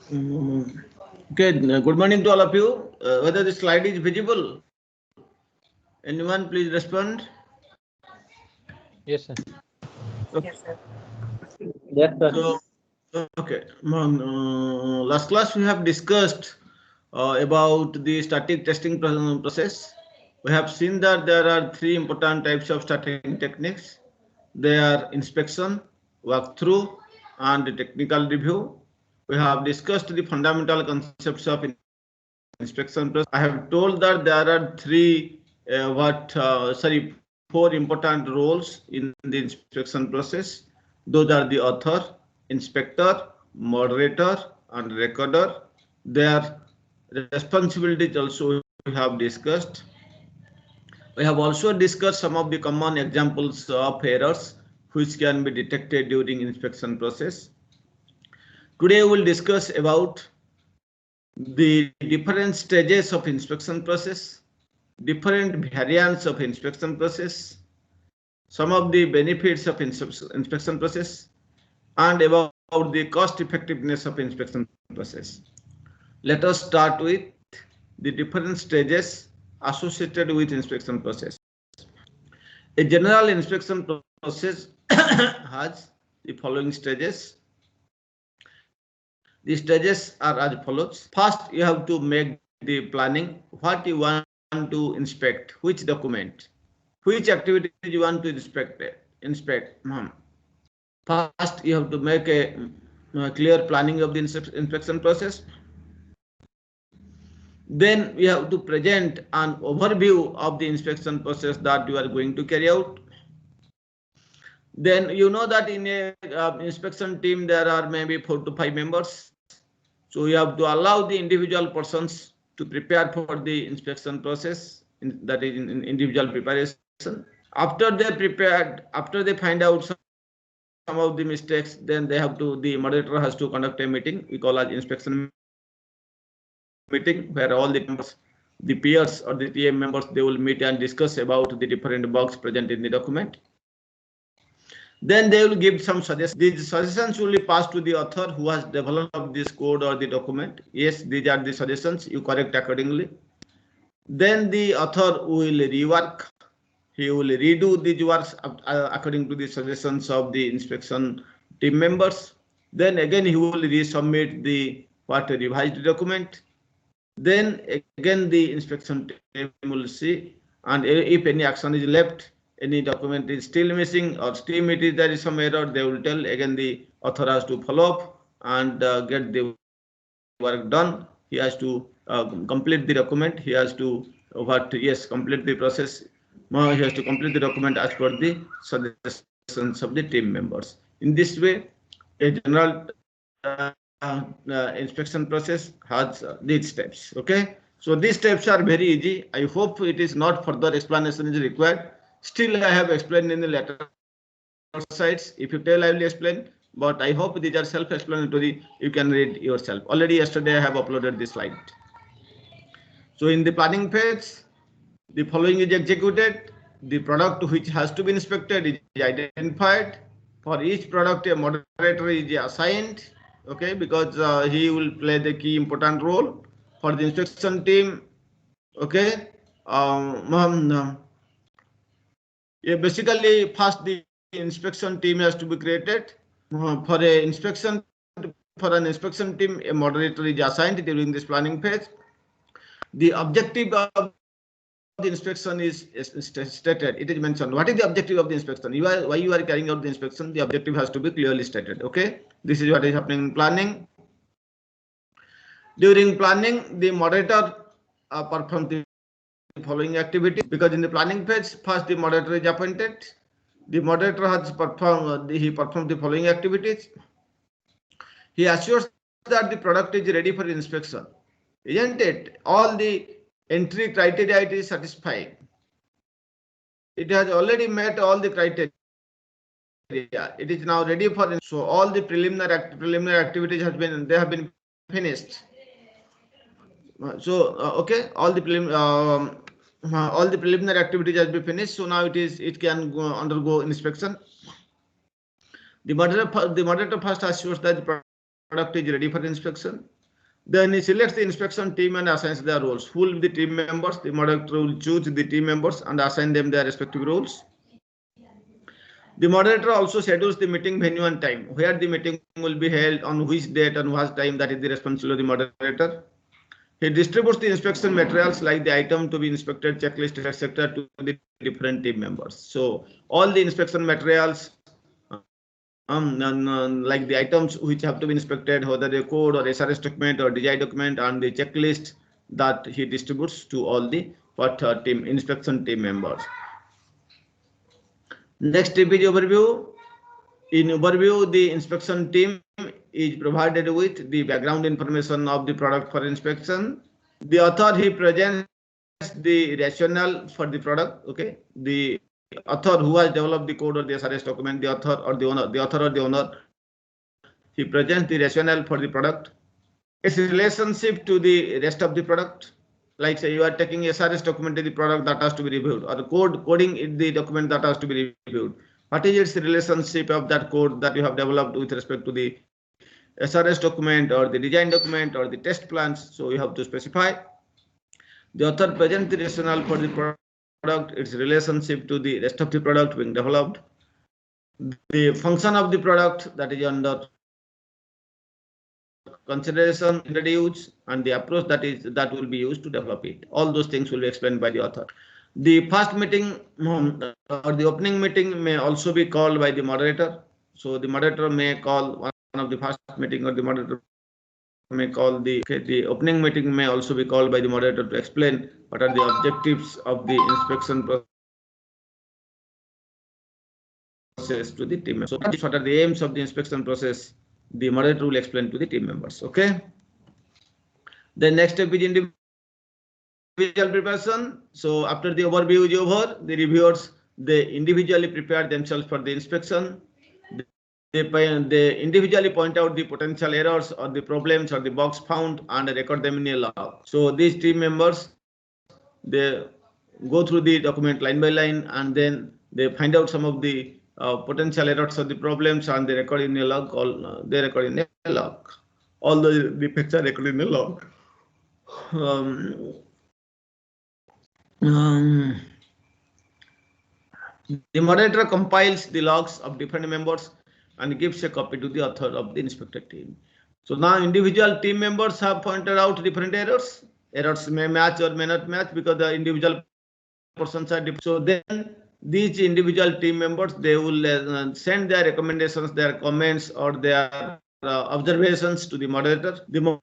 Okay, good morning to all of you. Whether the slide is visible? Anyone, please respond. Yes, sir. Okay. Yes, sir. So, okay. Last class we have discussed about the static testing process. We have seen that there are three important types of static techniques. They are inspection, walkthrough, and the technical review. We have discussed the fundamental concepts of inspection process. I have told that there are four important roles in the inspection process. Those are the author, inspector, moderator, and recorder. Their responsibilities also we have discussed. We have also discussed some of the common examples of errors which can be detected during inspection process. Today we will discuss about the different stages of inspection process, different variants of inspection process, some of the benefits of inspection process, and about the cost effectiveness of inspection process. Let us start with the different stages associated with inspection process. A general inspection process has the following stages. The stages are as follows. First, you have to make the planning, what you want to inspect, which document, which activities you want to inspect. First, you have to make a clear planning of the inspection process. Then we have to present an overview of the inspection process that you are going to carry out. Then you know that in a inspection team there are maybe 4 to 5 members. So you have to allow the individual persons to prepare for the inspection process, that is in individual preparation. After they prepared, after they find out some of the mistakes, then the moderator has to conduct a meeting. We call as inspection meeting, where all the members, the peers or the TM members, they will meet and discuss about the different bugs present in the document. Then they will give some suggestions. These suggestions will be passed to the author who has developed this code or the document. Yes, these are the suggestions, you correct accordingly. Then the author will rework. He will redo these works according to the suggestions of the inspection team members. Then again he will resubmit the revised document. Then again the inspection team will see, and if any action is left, any document is still missing, or still there is some error, they will tell. Again the author has to follow up and get the work done. He has to complete the document. He has to complete the process. He has to complete the document as per the suggestions of the team members. In this way, a general inspection process has these steps. Okay, so these steps are very easy. I hope it is not further explanation is required. Still, I have explained in the later sites. If you tell, I will explain. But I hope these are self-explanatory. You can read yourself. Already yesterday I have uploaded this slide. So in the planning phase, the following is executed. The product which has to be inspected is identified. For each product, a moderator is assigned. Okay, because he will play the key important role for the inspection team. Okay, basically first the inspection team has to be created. For an inspection team, a moderator is assigned during this planning phase. The objective of the inspection is stated. It is mentioned. What is the objective of the inspection? Why you are carrying out the inspection? The objective has to be clearly stated. Okay, this is what is happening in planning. During planning, the moderator performs the following activities, because in the planning phase, first the moderator is appointed. The moderator has performed the following activities. He assures that the product is ready for inspection. Isn't it? All the entry criteria it is satisfying. It has already met all the criteria. It is now ready for, so all the preliminary activities have been finished. So okay, all the preliminary activities has been finished. So now it can undergo inspection. The moderator first assures that the product is ready for inspection. Then he selects the inspection team and assigns their roles. Who will be the team members? The moderator will choose the team members and assign them their respective roles. The moderator also schedules the meeting venue and time, where the meeting will be held, on which date and what time. That is the responsibility of the moderator. He distributes the inspection materials like the item to be inspected, checklist, etc. to the different team members. So all the inspection materials, like the items which have to be inspected, whether the code or SRS document or design document, and the checklist that he distributes to all the inspection team members. Next step is overview. In overview, the inspection team is provided with the background information of the product for inspection. The author, he presents the rationale for the product. Okay, the author who has developed the code or the SRS document, the author or the owner, he presents the rationale for the product, its relationship to the rest of the product. Like say you are taking SRS document in the product that has to be reviewed, or the coding in the document that has to be reviewed. What is its relationship of that code that you have developed with respect to the SRS document or the design document or the test plans? So you have to specify. The author presents the rationale for the product, its relationship to the rest of the product being developed, the function of the product that is under consideration, introduced, and the approach that will be used to develop it. All those things will be explained by the author. The first meeting or the opening meeting may also be called by the moderator. So the moderator may call one of the first meeting, or the moderator may call the opening meeting may also be called by the moderator to explain what are the objectives of the inspection process to the team members. So what are the aims of the inspection process? The moderator will explain to the team members. Okay. The next step is individual preparation. So after the overview is over, the reviewers, they individually prepare themselves for the inspection. They individually point out the potential errors or the problems or the bugs found and record them in a log. So these team members, they go through the document line by line, and then they find out some of the potential errors or the problems, and they record in a log. They record in a log. All the defects are recorded in a log. The moderator compiles the logs of different members and gives a copy to the author of the inspected team. So now individual team members have pointed out different errors. Errors may match or may not match because the individual persons are different. So then these individual team members, they will send their recommendations, their comments, or their observations to the moderator. The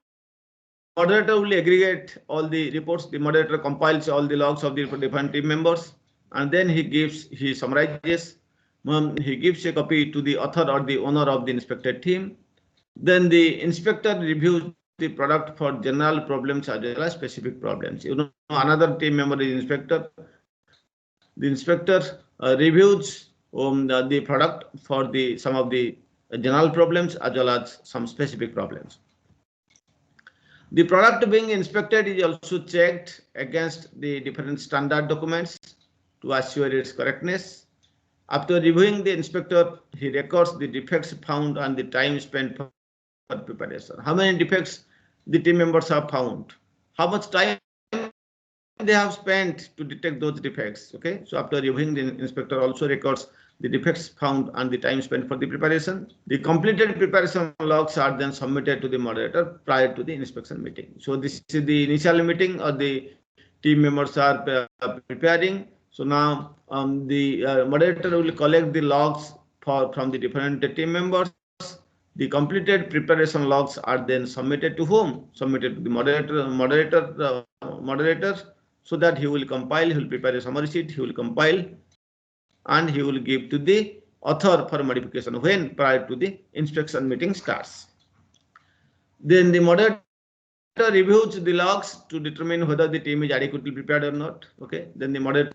moderator will aggregate all the reports. The moderator compiles all the logs of the different team members, and then he summarizes. He gives a copy to the author or the owner of the inspected team. Then the inspector reviews the product for general problems as well as specific problems. You know, another team member is inspector. The inspector reviews the product for some of the general problems as well as some specific problems. The product being inspected is also checked against the different standard documents to assure its correctness. After reviewing, the inspector, he records the defects found and the time spent for preparation. How many defects the team members have found? How much time they have spent to detect those defects? Okay, so after reviewing, the inspector also records the defects found and the time spent for the preparation. The completed preparation logs are then submitted to the moderator prior to the inspection meeting. So this is the initial meeting, or the team members are preparing. So now the moderator will collect the logs from the different team members. The completed preparation logs are then submitted to whom? Submitted to the moderator, so that he will compile, he will prepare a summary sheet, he will compile, and he will give to the author for modification when? Prior to the inspection meeting starts. Then the moderator reviews the logs to determine whether the team is adequately prepared or not. Okay, then the moderator,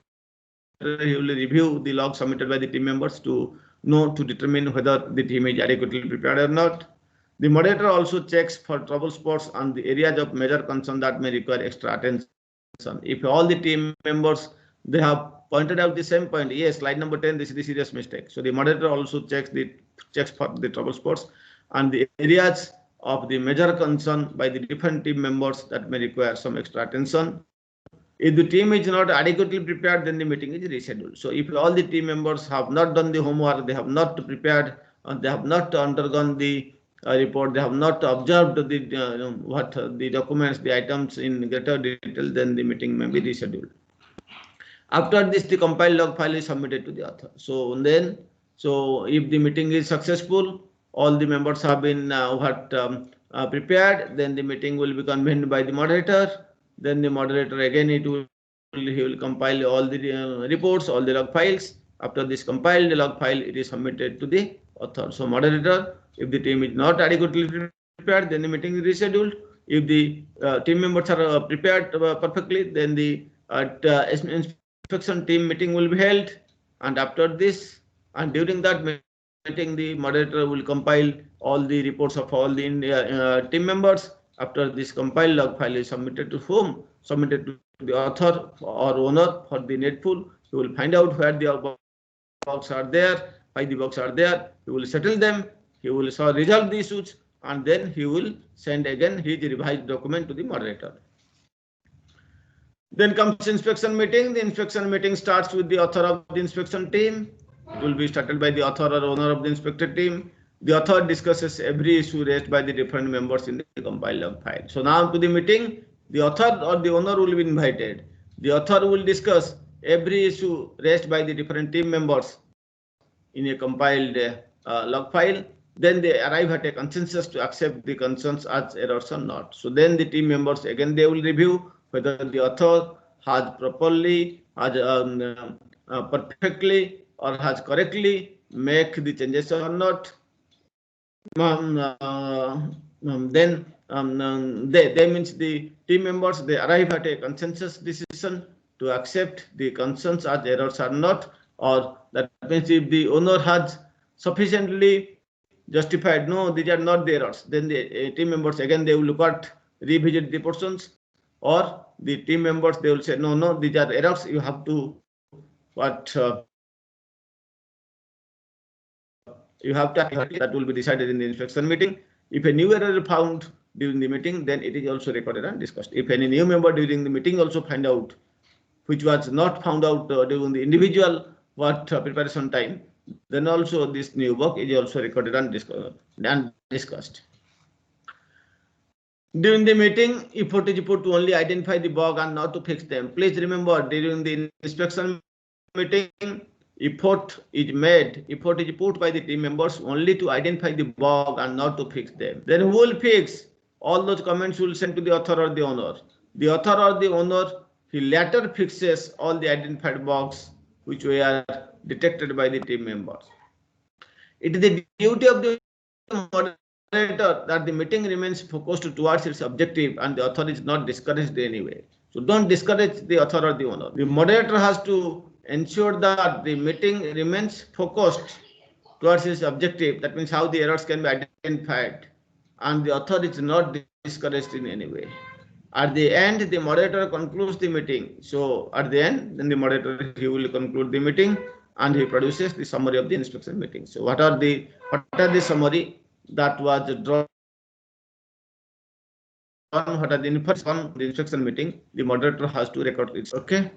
he will review the logs submitted by the team members to determine whether the team is adequately prepared or not. The moderator also checks for trouble spots and the areas of major concern that may require extra attention. If all the team members, they have pointed out the same point, yes, slide number 10, this is the serious mistake. So the moderator also checks for the trouble spots and the areas of the major concern by the different team members that may require some extra attention. If the team is not adequately prepared, then the meeting is rescheduled. So if all the team members have not done the homework, they have not prepared, and they have not undergone the report, they have not observed the documents, the items in greater detail, then the meeting may be rescheduled. After this, the compiled log file is submitted to the author. So if the meeting is successful, all the members have been prepared, then the meeting will be convened by the moderator. Then the moderator again he will compile all the reports, all the log files. After this compiled log file, it is submitted to the author. So moderator, if the team is not adequately prepared, then the meeting is rescheduled. If the team members are prepared perfectly, then the inspection team meeting will be held. And after this, and during that meeting, the moderator will compile all the reports of all the team members. After this compiled log file is submitted to whom? Submitted to the author or owner for the Netful. He will find out where the bugs are there, why the bugs are there. He will settle them. He will resolve the issues, and then he will send again his revised document to the moderator. Then comes inspection meeting. The inspection meeting starts with the author of the inspection team. It will be started by the author or owner of the inspected team. The author discusses every issue raised by the different members in the compiled log file. So now to the meeting, the author or the owner will be invited. The author will discuss every issue raised by the different team members in a compiled log file. Then they arrive at a consensus to accept the concerns as errors or not. So then the team members again they will review whether the author has properly, has perfectly, or has correctly make the changes or not. Then they means the team members they arrive at a consensus decision to accept the concerns as errors or not, or that means if the owner has sufficiently justified no these are not the errors, then the team members again they will look at revisit the portions, or the team members they will say no these are errors, you have to that will be decided in the inspection meeting. If a new error is found during the meeting, then it is also recorded and discussed. If any new member during the meeting also find out which was not found out during the individual preparation time, then also this new work is also recorded and discussed. During the meeting, effort is put to only identify the bug and not to fix them. Please remember, during the inspection meeting, effort is put by the team members only to identify the bug and not to fix them. Then who will fix? All those comments will send to the author or the owner. The author or the owner, he later fixes all the identified bugs which were detected by the team members. It is the duty of the moderator that the meeting remains focused towards its objective and the author is not discouraged anyway. So don't discourage the author or the owner. The moderator has to ensure that the meeting remains focused towards its objective. That means how the errors can be identified, and the author is not discouraged in any way. At the end, the moderator concludes the meeting. So at the end, then the moderator he will conclude the meeting and he produces the summary of the inspection meeting. So what are the summary that was drawn? What are the information on the inspection meeting? The moderator has to record it. Okay.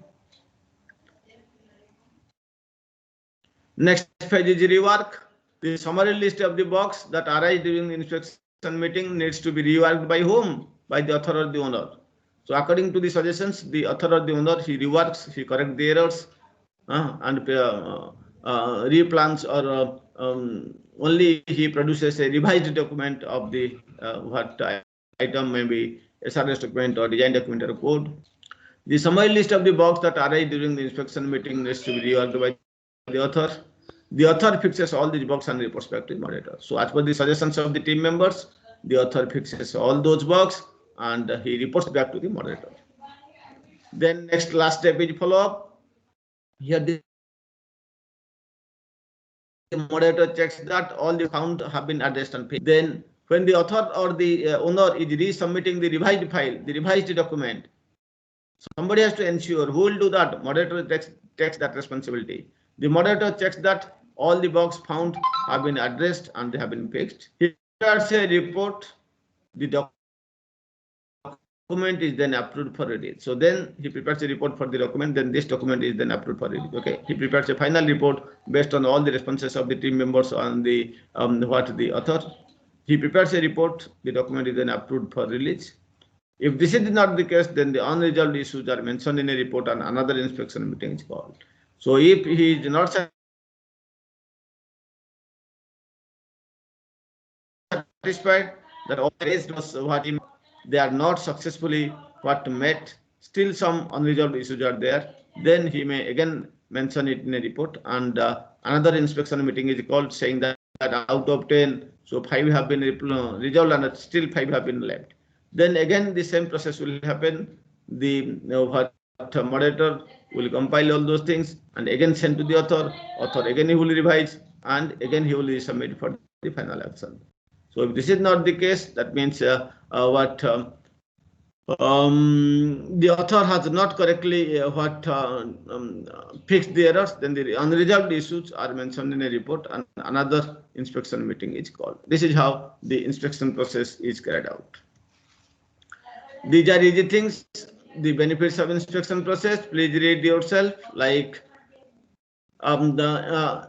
Next page is rework. The summary list of the bugs that arise during the inspection meeting needs to be reworked by whom? By the author or the owner. So according to the suggestions, the author or the owner, he reworks, he corrects the errors and replans, or only he produces a revised document of the item, maybe SRS document or design document or code. The summary list of the bugs that arise during the inspection meeting needs to be reworked by the author. The author fixes all these bugs and reports back to the moderator. So as per the suggestions of the team members, the author fixes all those bugs and he reports back to the moderator. Then last step is follow up. Here the moderator checks that all the found have been addressed and fixed. Then when the author or the owner is resubmitting the revised file, the revised document, somebody has to ensure. Who will do that? Moderator takes that responsibility. The moderator checks that all the bugs found have been addressed and they have been fixed. He prepares a report the document is then approved for release. So then he prepares a report for the document, then this document is then approved for release. Okay, he prepares a final report based on all the responses of the team members on the what the author. He prepares a report, the document is then approved for release. If this is not the case, then the unresolved issues are mentioned in a report and another inspection meeting is called. So if he is not satisfied that all raised was what they are not successfully what met, still some unresolved issues are there, then he may again mention it in a report, and another inspection meeting is called, saying that out of 10, so 5 have been resolved and still 5 have been left. Then again the same process will happen. The moderator will compile all those things and again send to the author. Author again he will revise and again he will submit for the final action. So if this is not the case, that means the author has not correctly fixed the errors, then the unresolved issues are mentioned in a report and another inspection meeting is called. This is how the inspection process is carried out. These are easy things. The benefits of inspection process, please read yourself, like by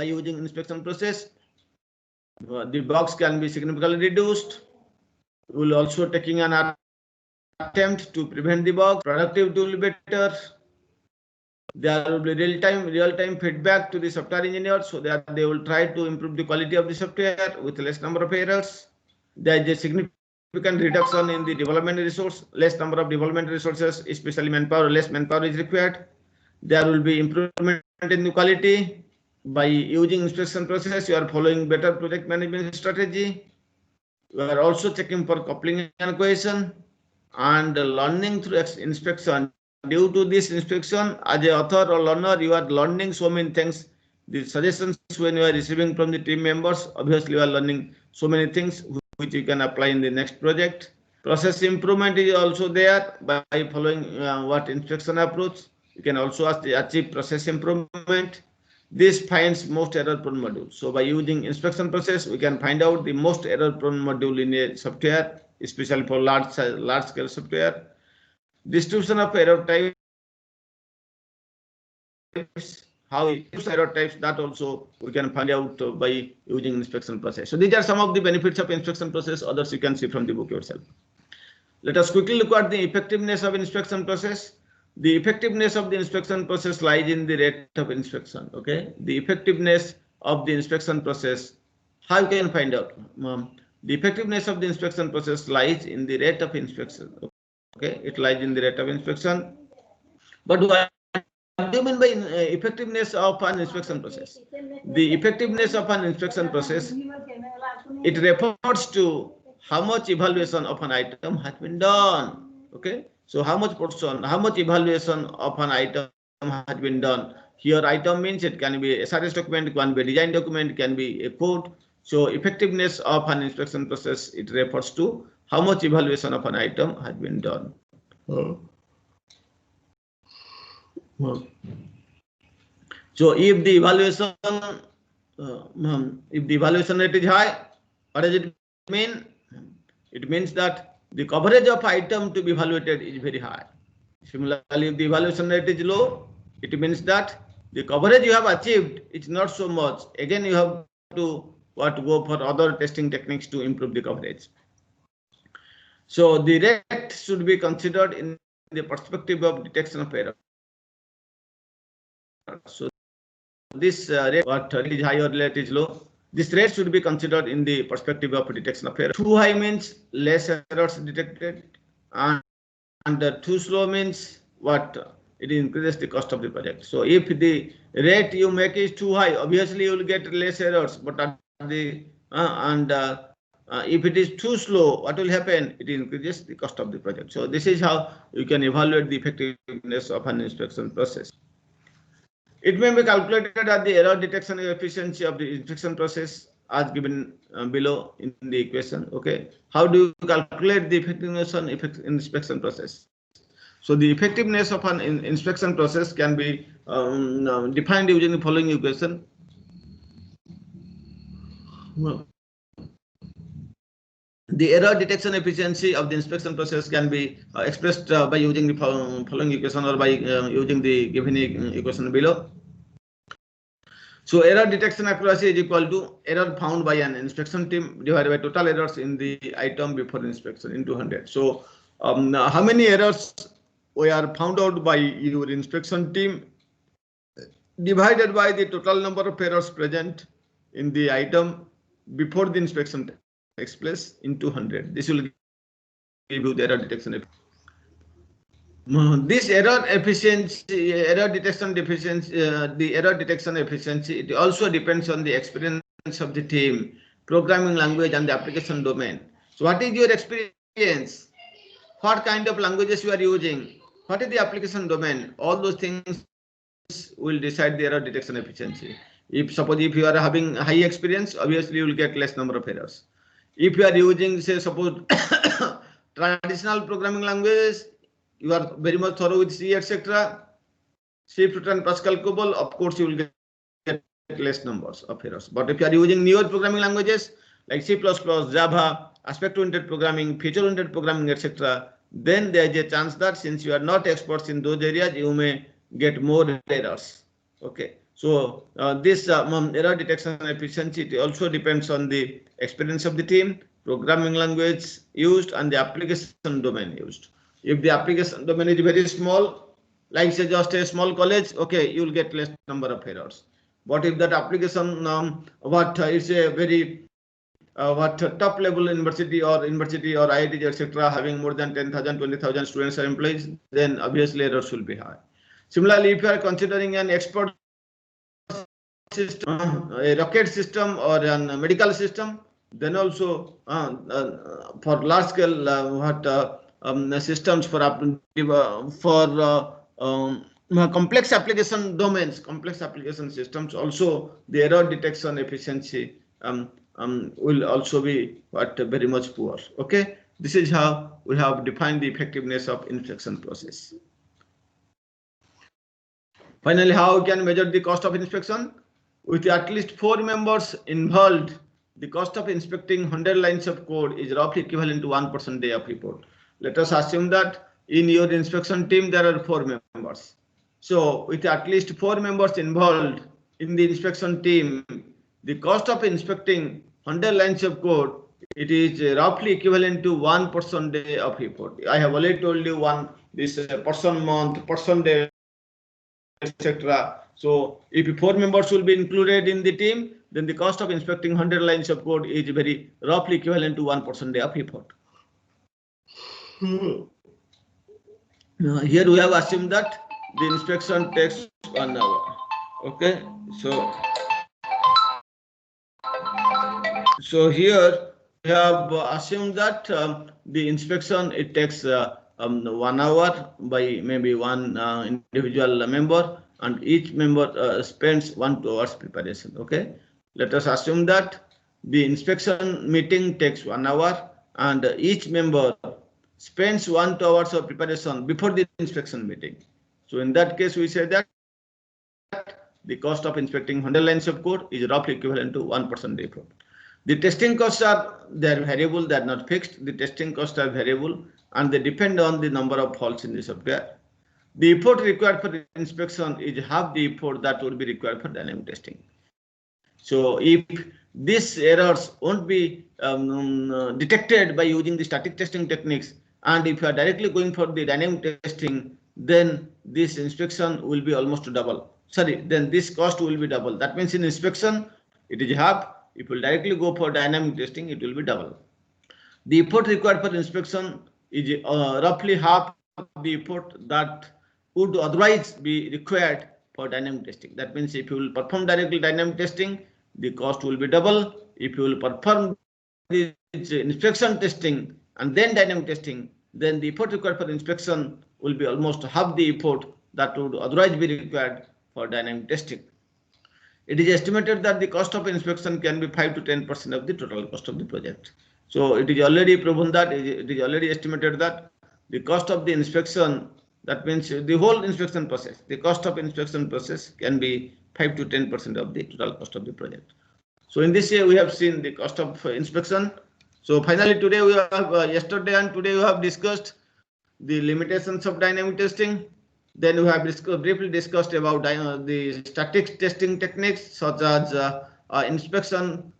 using inspection process, the bugs can be significantly reduced. We will also taking an attempt to prevent the bug. Productivity will be better. There will be real-time feedback to the software engineers so that they will try to improve the quality of the software with less number of errors. There is a significant reduction in the development resource, less number of development resources, especially manpower, less manpower is required. There will be improvement in the quality. By using inspection process, you are following better project management strategy. You are also checking for coupling and cohesion and learning through inspection. Due to this inspection, as an author or learner, you are learning so many things. The suggestions when you are receiving from the team members, obviously you are learning so many things which you can apply in the next project. Process improvement is also there by following what inspection approach. You can also achieve process improvement. This finds most error-prone module. So by using inspection process, we can find out the most error-prone module in a software, especially for large-scale software. Distribution of error types, how we use error types, that also we can find out by using inspection process. So these are some of the benefits of inspection process. Others you can see from the book yourself. Let us quickly look at the effectiveness of inspection process. The effectiveness of the inspection process lies in the rate of inspection. Okay, the effectiveness of the inspection process, how you can find out? The effectiveness of the inspection process lies in the rate of inspection. Okay, it lies in the rate of inspection. But what do you mean by effectiveness of an inspection process? The effectiveness of an inspection process, it refers to how much evaluation of an item has been done. Okay, so how much evaluation of an item has been done. Here item means it can be a SRS document, can be a design document, can be a code. So effectiveness of an inspection process, it refers to how much evaluation of an item has been done. So if the evaluation rate is high, what does it mean? It means that the coverage of item to be evaluated is very high. Similarly, if the evaluation rate is low, it means that the coverage you have achieved is not so much. Again, you have to go for other testing techniques to improve the coverage. So the rate should be considered in the perspective of detection of error. So this rate, what is high or rate is low, this rate should be considered in the perspective of detection of error. Too high means less errors detected, and too slow means what? It increases the cost of the project. So if the rate you make is too high, obviously you will get less errors. But at the if it is too slow, what will happen? It increases the cost of the project. So this is how you can evaluate the effectiveness of an inspection process. It may be calculated as the error detection efficiency of the inspection process as given below in the equation. Okay, how do you calculate the effectiveness on inspection process? So the effectiveness of an inspection process can be defined using the following equation. the error detection efficiency of the inspection process can be expressed by using the following equation or by using the given equation below. So error detection accuracy is equal to error found by an inspection team divided by total errors in the item before inspection into 100. So how many errors were found out by your inspection team divided by the total number of errors present in the item before the inspection takes place into 100. This will give you the error detection. This error efficiency, the error detection efficiency, it also depends on the experience of the team, programming language, and the application domain. So, what is your experience? What kind of languages you are using? What is the application domain? All those things will decide the error detection efficiency. If suppose if you are having high experience, obviously you will get less number of errors. If you are using, say, suppose traditional programming languages, you are very much thorough with C, etc. C, Fortran, Pascal, COBOL, of course you will get less numbers of errors. But if you are using newer programming languages like C++, Java, aspect-oriented programming, feature-oriented programming, etc., then there is a chance that since you are not experts in those areas, you may get more errors. Okay. So this error detection efficiency, it also depends on the experience of the team, programming language used, and the application domain used. If the application domain is very small, like say just a small college, okay, you will get less number of errors. But if that application is a very top level university or IITs, etc., having more than 10,000, 20,000 students or employees, then obviously errors will be high. Similarly, if you are considering an expert system, a rocket system or a medical system, then also for large scale systems for complex application domains, complex application systems, also the error detection efficiency will also be very much poor. Okay, this is how we have defined the effectiveness of inspection process. Finally, how we can measure the cost of inspection? With at least 4 members involved, the cost of inspecting 100 lines of code is roughly equivalent to 1% day of report. Let us assume that in your inspection team there are 4 members. So with at least 4 members involved in the inspection team, the cost of inspecting 100 lines of code, it is roughly equivalent to 1% day of report. I have already told you this person month, person day, etc. So if 4 members will be included in the team, then the cost of inspecting 100 lines of code is very roughly equivalent to 1% day of report. Here we have assumed that the inspection takes 1 hour. Okay, so here we have assumed that the inspection, it takes 1 hour by maybe one individual member, and each member spends 1 to 2 hours preparation. Okay, let us assume that the inspection meeting takes 1 hour and each member spends 1 to 2 hours of preparation before the inspection meeting. So in that case, we say that the cost of inspecting 100 lines of code is roughly equivalent to 1% effort. The testing costs are variable, they are not fixed. The testing costs are variable and they depend on the number of faults in the software. The effort required for inspection is half the effort that would be required for dynamic testing. So if these errors won't be detected by using the static testing techniques, and if you are directly going for the dynamic testing, then this inspection will be almost double. Then this cost will be double. That means in inspection, it is half. If you directly go for dynamic testing, it will be double. The effort required for inspection is roughly half the effort that would otherwise be required for dynamic testing. That means if you will perform directly dynamic testing, the cost will be double. If you will perform the inspection testing and then dynamic testing, then the effort required for inspection will be almost half the effort that would otherwise be required for dynamic testing. It is estimated that the cost of inspection can be 5 to 10% of the total cost of the project. So it is already proven that it is already estimated that the cost of the inspection, that means the whole inspection process, the cost of inspection process can be 5 to 10% of the total cost of the project. So in this year we have seen the cost of inspection So finally, today we have yesterday and today we have discussed the limitations of dynamic testing. Then we have briefly discussed about the static testing techniques such as inspection.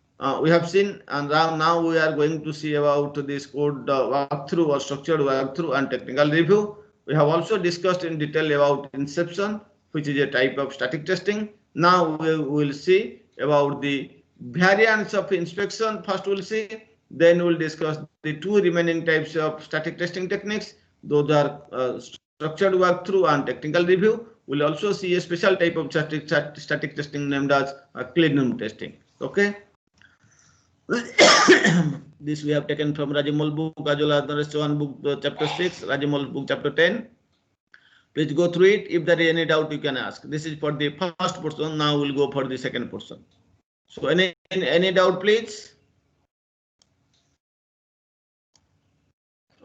We have seen, and now we are going to see about this code walkthrough or structured walkthrough and technical review. We have also discussed in detail about inception, which is a type of static testing. Now we will see about the variants of inspection. First we'll see, then we'll discuss the two remaining types of static testing techniques. Those are structured walkthrough and technical review. We'll also see a special type of static testing named as clean room testing. Okay. This we have taken from Rajimol book, as well as Naresh Chauhan book, chapter 6, Rajimol book, chapter 10. Please go through it. If there is any doubt, you can ask. This is for the first portion. Now we'll go for the second portion. So any doubt, please?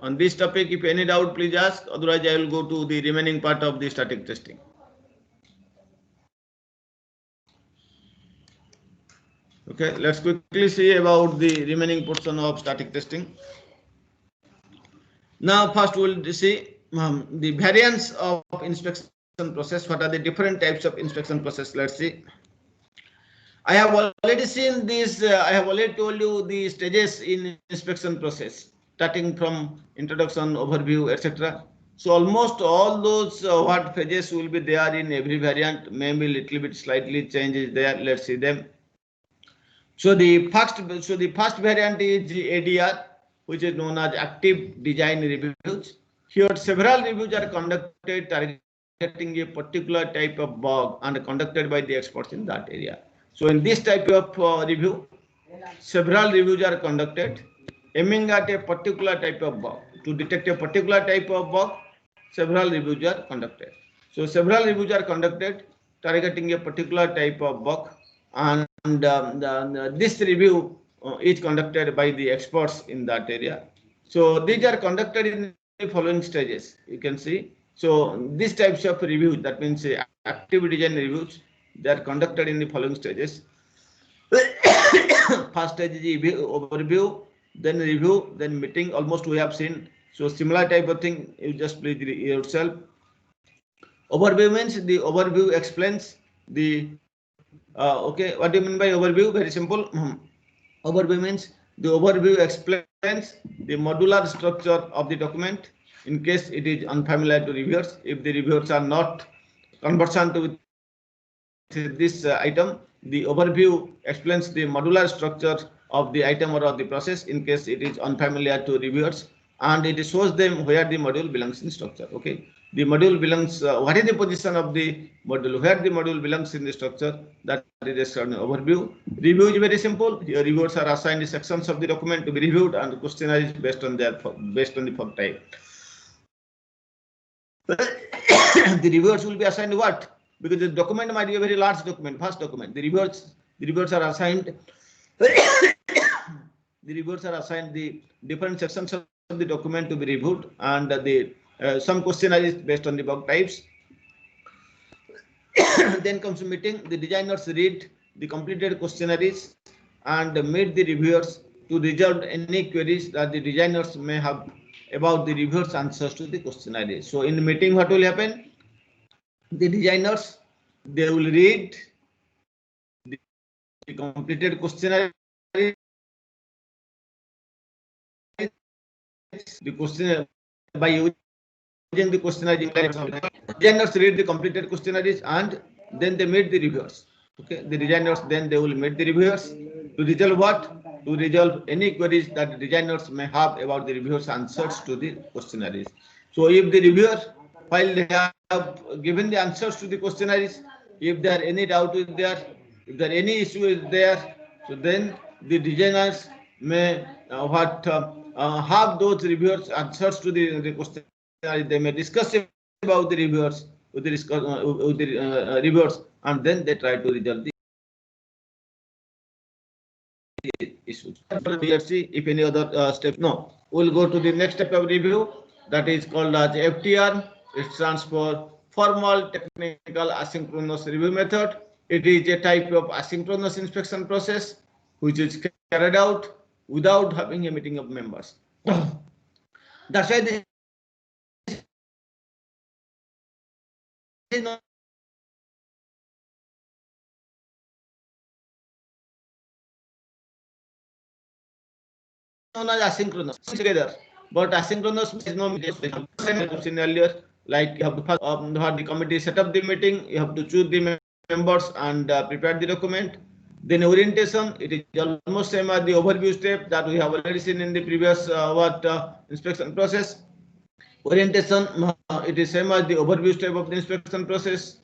On this topic, if any doubt, please ask. Otherwise, I will go to the remaining part of the static testing. Okay, let's quickly see about the remaining portion of static testing. Now, first we'll see the variants of inspection process. What are the different types of inspection process? Let's see. I have already seen this. I have already told you the stages in inspection process, starting from introduction, overview, etc. So almost all those what phases will be there in every variant. Maybe little bit slightly changes there. Let's see them. So the first variant is the ADR, which is known as active design reviews. Here several reviews are conducted targeting a particular type of bug and conducted by the experts in that area. So in this type of review, several reviews are conducted aiming at a particular type of bug. To detect a particular type of bug, several reviews are conducted. So several reviews are conducted targeting a particular type of bug, and this review is conducted by the experts in that area. So these are conducted in the following stages. You can see. So these types of reviews, that means active design reviews, they are conducted in the following stages. First stage is overview, then review, then meeting. Almost we have seen. So similar type of thing. You just please read yourself. Overview means the overview explains the okay, what do you mean by overview? Very simple. Overview means the overview explains the modular structure of the document in case it is unfamiliar to reviewers. If the reviewers are not conversant with this item, the overview explains the modular structure of the item or of the process in case it is unfamiliar to reviewers, and it shows them where the module belongs in structure. Okay, the module belongs, what is the position of the module, where the module belongs in the structure, that is an overview. Review is very simple. Here reviewers are assigned the sections of the document to be reviewed, and the questionnaire is based on the fog type. The reviewers will be assigned what? Because the document might be a very large document, vast document. The reviewers are assigned the reviewers are assigned the different sections of the document to be reviewed, and the some questionnaire is based on the bug types. Then comes meeting. The designers read the completed questionnaires and meet the reviewers to resolve any queries that the designers may have about the reviewers' answers to the questionnaire. So in the meeting, what will happen? The designers, they will read the completed questionnaire. The questionnaire by using the questionnaire. Designers read the completed questionnaires and then they meet the reviewers. Okay, the designers then they will meet the reviewers to resolve what? To resolve any queries that the designers may have about the reviewers' answers to the questionnaires. So if the reviewer, while they have given the answers to the questionnaires, if there are any doubt is there, if there any issue is there, so then the designers may have those reviewers' answers to the questionnaire. They may discuss about the reviewers with the reviewers, and then they try to resolve the issues. Let's see if any other step. No, we'll go to the next step of review, that is called as FTR. It stands for Formal Technical Asynchronous Review Method. It is a type of asynchronous inspection process which is carried out without having a meeting of members. That's why this is known as asynchronous together. But asynchronous is no seen earlier. Like you have to first have the committee set up the meeting, you have to choose the members and prepare the document. Then orientation, it is almost same as the overview step that we have already seen in the previous inspection process. Orientation, it is same as the overview step of the inspection process.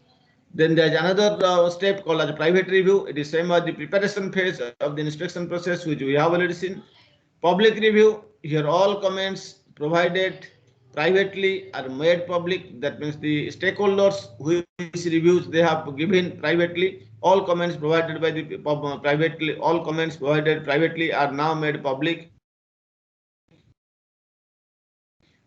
Then there is another step called as private review. It is same as the preparation phase of the inspection process, which we have already seen. Public review, here all comments provided privately are made public. That means the stakeholders which reviews they have given privately. All comments provided by the privately, all comments provided privately are now made public,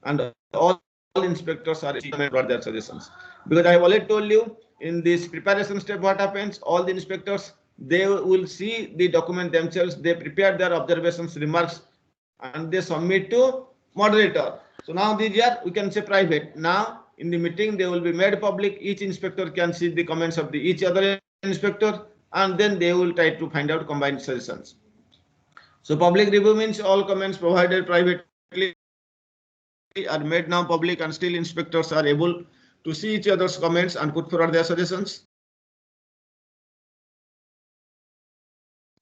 and all inspectors are for their suggestions. Because I have already told you in this preparation step what happens, all the inspectors they will see the document themselves, they prepare their observations, remarks, and they submit to moderator. So now these are, we can say, private. Now in the meeting they will be made public. Each inspector can see the comments of the each other inspector, and then they will try to find out combined suggestions. So public review means all comments provided privately are made now public, and still inspectors are able to see each other's comments and put forward their suggestions.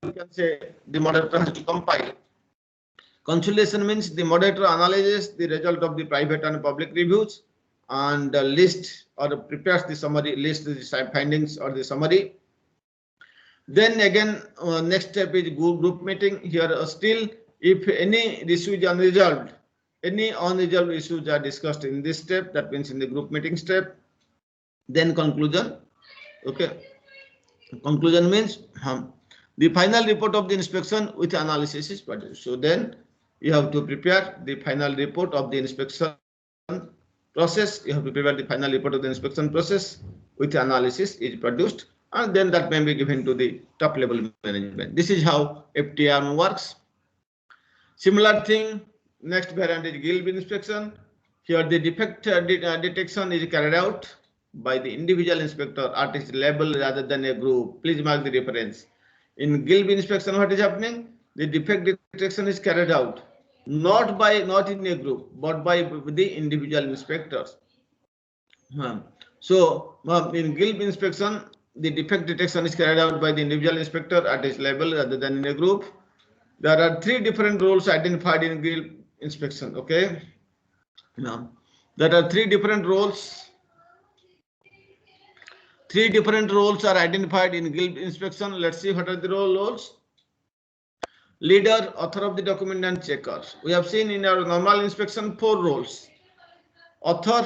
You can say the moderator has to compile. Consolidation means the moderator analyzes the result of the private and public reviews and lists or prepares the summary, lists the findings or the summary. Then again, next step is group meeting. Here still, if any issue is unresolved, any unresolved issues are discussed in this step, that means in the group meeting step. Then conclusion. Okay, conclusion means the final report of the inspection with analysis is produced. So then you have to prepare the final report of the inspection process. You have to prepare the final report of the inspection process with analysis is produced, and then that may be given to the top level management. This is how FTIR works. Similar thing, next variant is GILB inspection. Here the defect detection is carried out by the individual inspector at its level rather than a group. Please mark the reference. In GILB inspection, what is happening? The defect detection is carried out not in a group, but by the individual inspectors. So in GILB inspection, the defect detection is carried out by the individual inspector at its level rather than in a group. There are 3 different roles identified in GILB inspection. Okay, now there are 3 different roles. 3 different roles are identified in GILB inspection. Let's see what are the roles. Leader, author of the document, and checker. We have seen in our normal inspection 4 roles: author,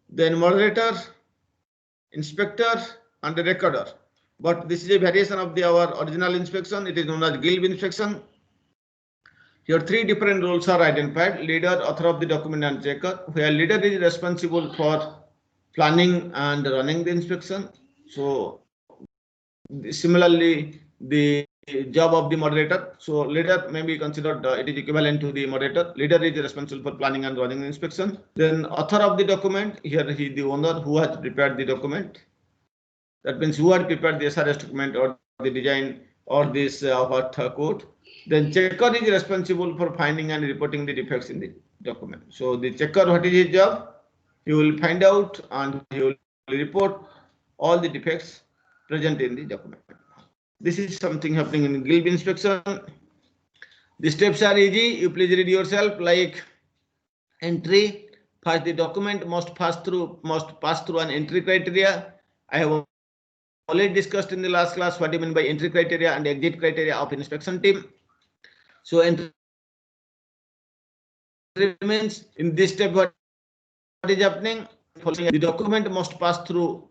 then moderator, inspector, and the recorder. But this is a variation of our original inspection. It is known as GILB inspection. Here 3 different roles are identified: leader, author of the document, and checker, where leader is responsible for planning and running the inspection. So similarly, the job of the moderator. So leader may be considered it is equivalent to the moderator. Leader is responsible for planning and running the inspection. Then author of the document, here he is the owner who has prepared the document. That means who had prepared the SRS document or the design or this code. Then checker is responsible for finding and reporting the defects in the document. So the checker, what is his job? He will find out and he will report all the defects present in the document. This is something happening in GILB inspection. The steps are easy. You please read yourself. Like entry, first the document must pass through an entry criteria. I have already discussed in the last class what I mean by entry criteria and exit criteria of inspection team. So entry means in this step what is happening? The document must pass through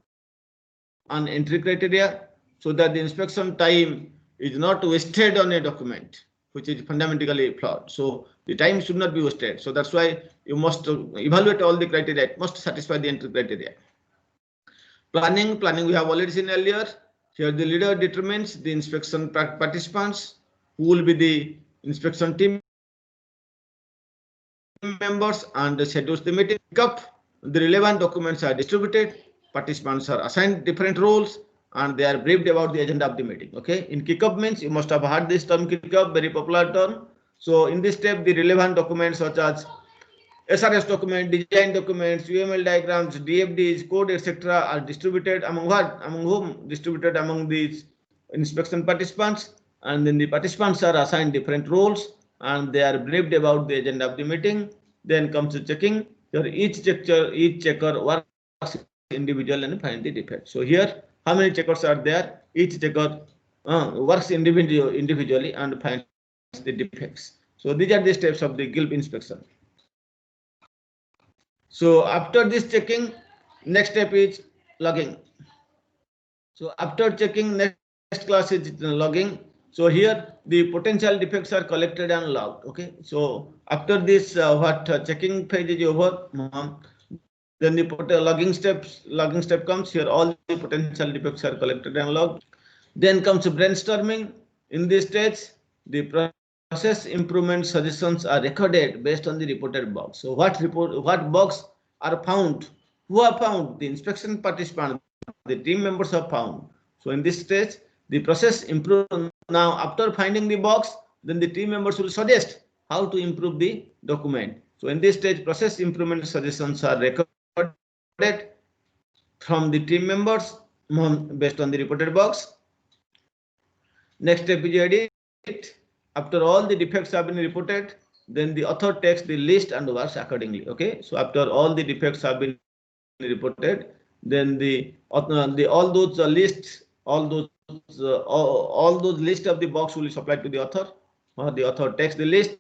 an entry criteria so that the inspection time is not wasted on a document which is fundamentally flawed. So the time should not be wasted. So that's why you must evaluate all the criteria. It must satisfy the entry criteria. Planning we have already seen earlier. Here the leader determines the inspection participants, who will be the inspection team members and schedules the meeting. Up, the relevant documents are distributed, participants are assigned different roles, and they are briefed about the agenda of the meeting. Okay, in kickoff means you must have heard this term kickoff, very popular term. So in this step, the relevant documents such as SRS document, design documents, UML diagrams, DFDs, code, etc. are distributed among what? Among whom? Distributed among these inspection participants, and then the participants are assigned different roles and they are briefed about the agenda of the meeting. Then comes the checking. Here each checker works individually and find the defect. So here, how many checkers are there? Each checker works individually and finds the defects. So these are the steps of the GILP inspection. So after this checking, next step is logging. So after checking, next class is logging. So here the potential defects are collected and logged. Okay. So after this, checking phase is over, then the logging step comes here. All the potential defects are collected and logged. Then comes brainstorming. In this stage, the process improvement suggestions are recorded based on the reported bugs. So what bugs are found? Who are found? The inspection participants, the team members are found. So in this stage, the process improve. Now after finding the bugs, then the team members will suggest how to improve the document. So in this stage, process improvement suggestions are recorded from the team members based on the reported bugs. Next step is edit. After all the defects have been reported, then the author takes the list and works accordingly. Okay, so after all the defects have been reported, then all those lists of the box will be supplied to the author. The author takes the list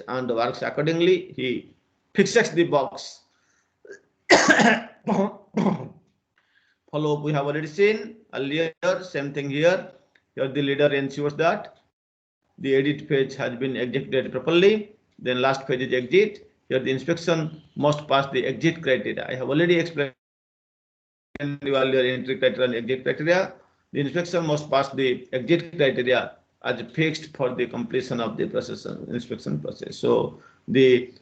and works accordingly. He fixes the box. Follow up we have already seen earlier. Same thing here. Here the leader ensures that the edit page has been executed properly. Then last page is exit. Here the inspection must pass the exit criteria. I have already explained earlier entry criteria and exit criteria. The inspection must pass the exit criteria as fixed for the completion of the inspection process. So the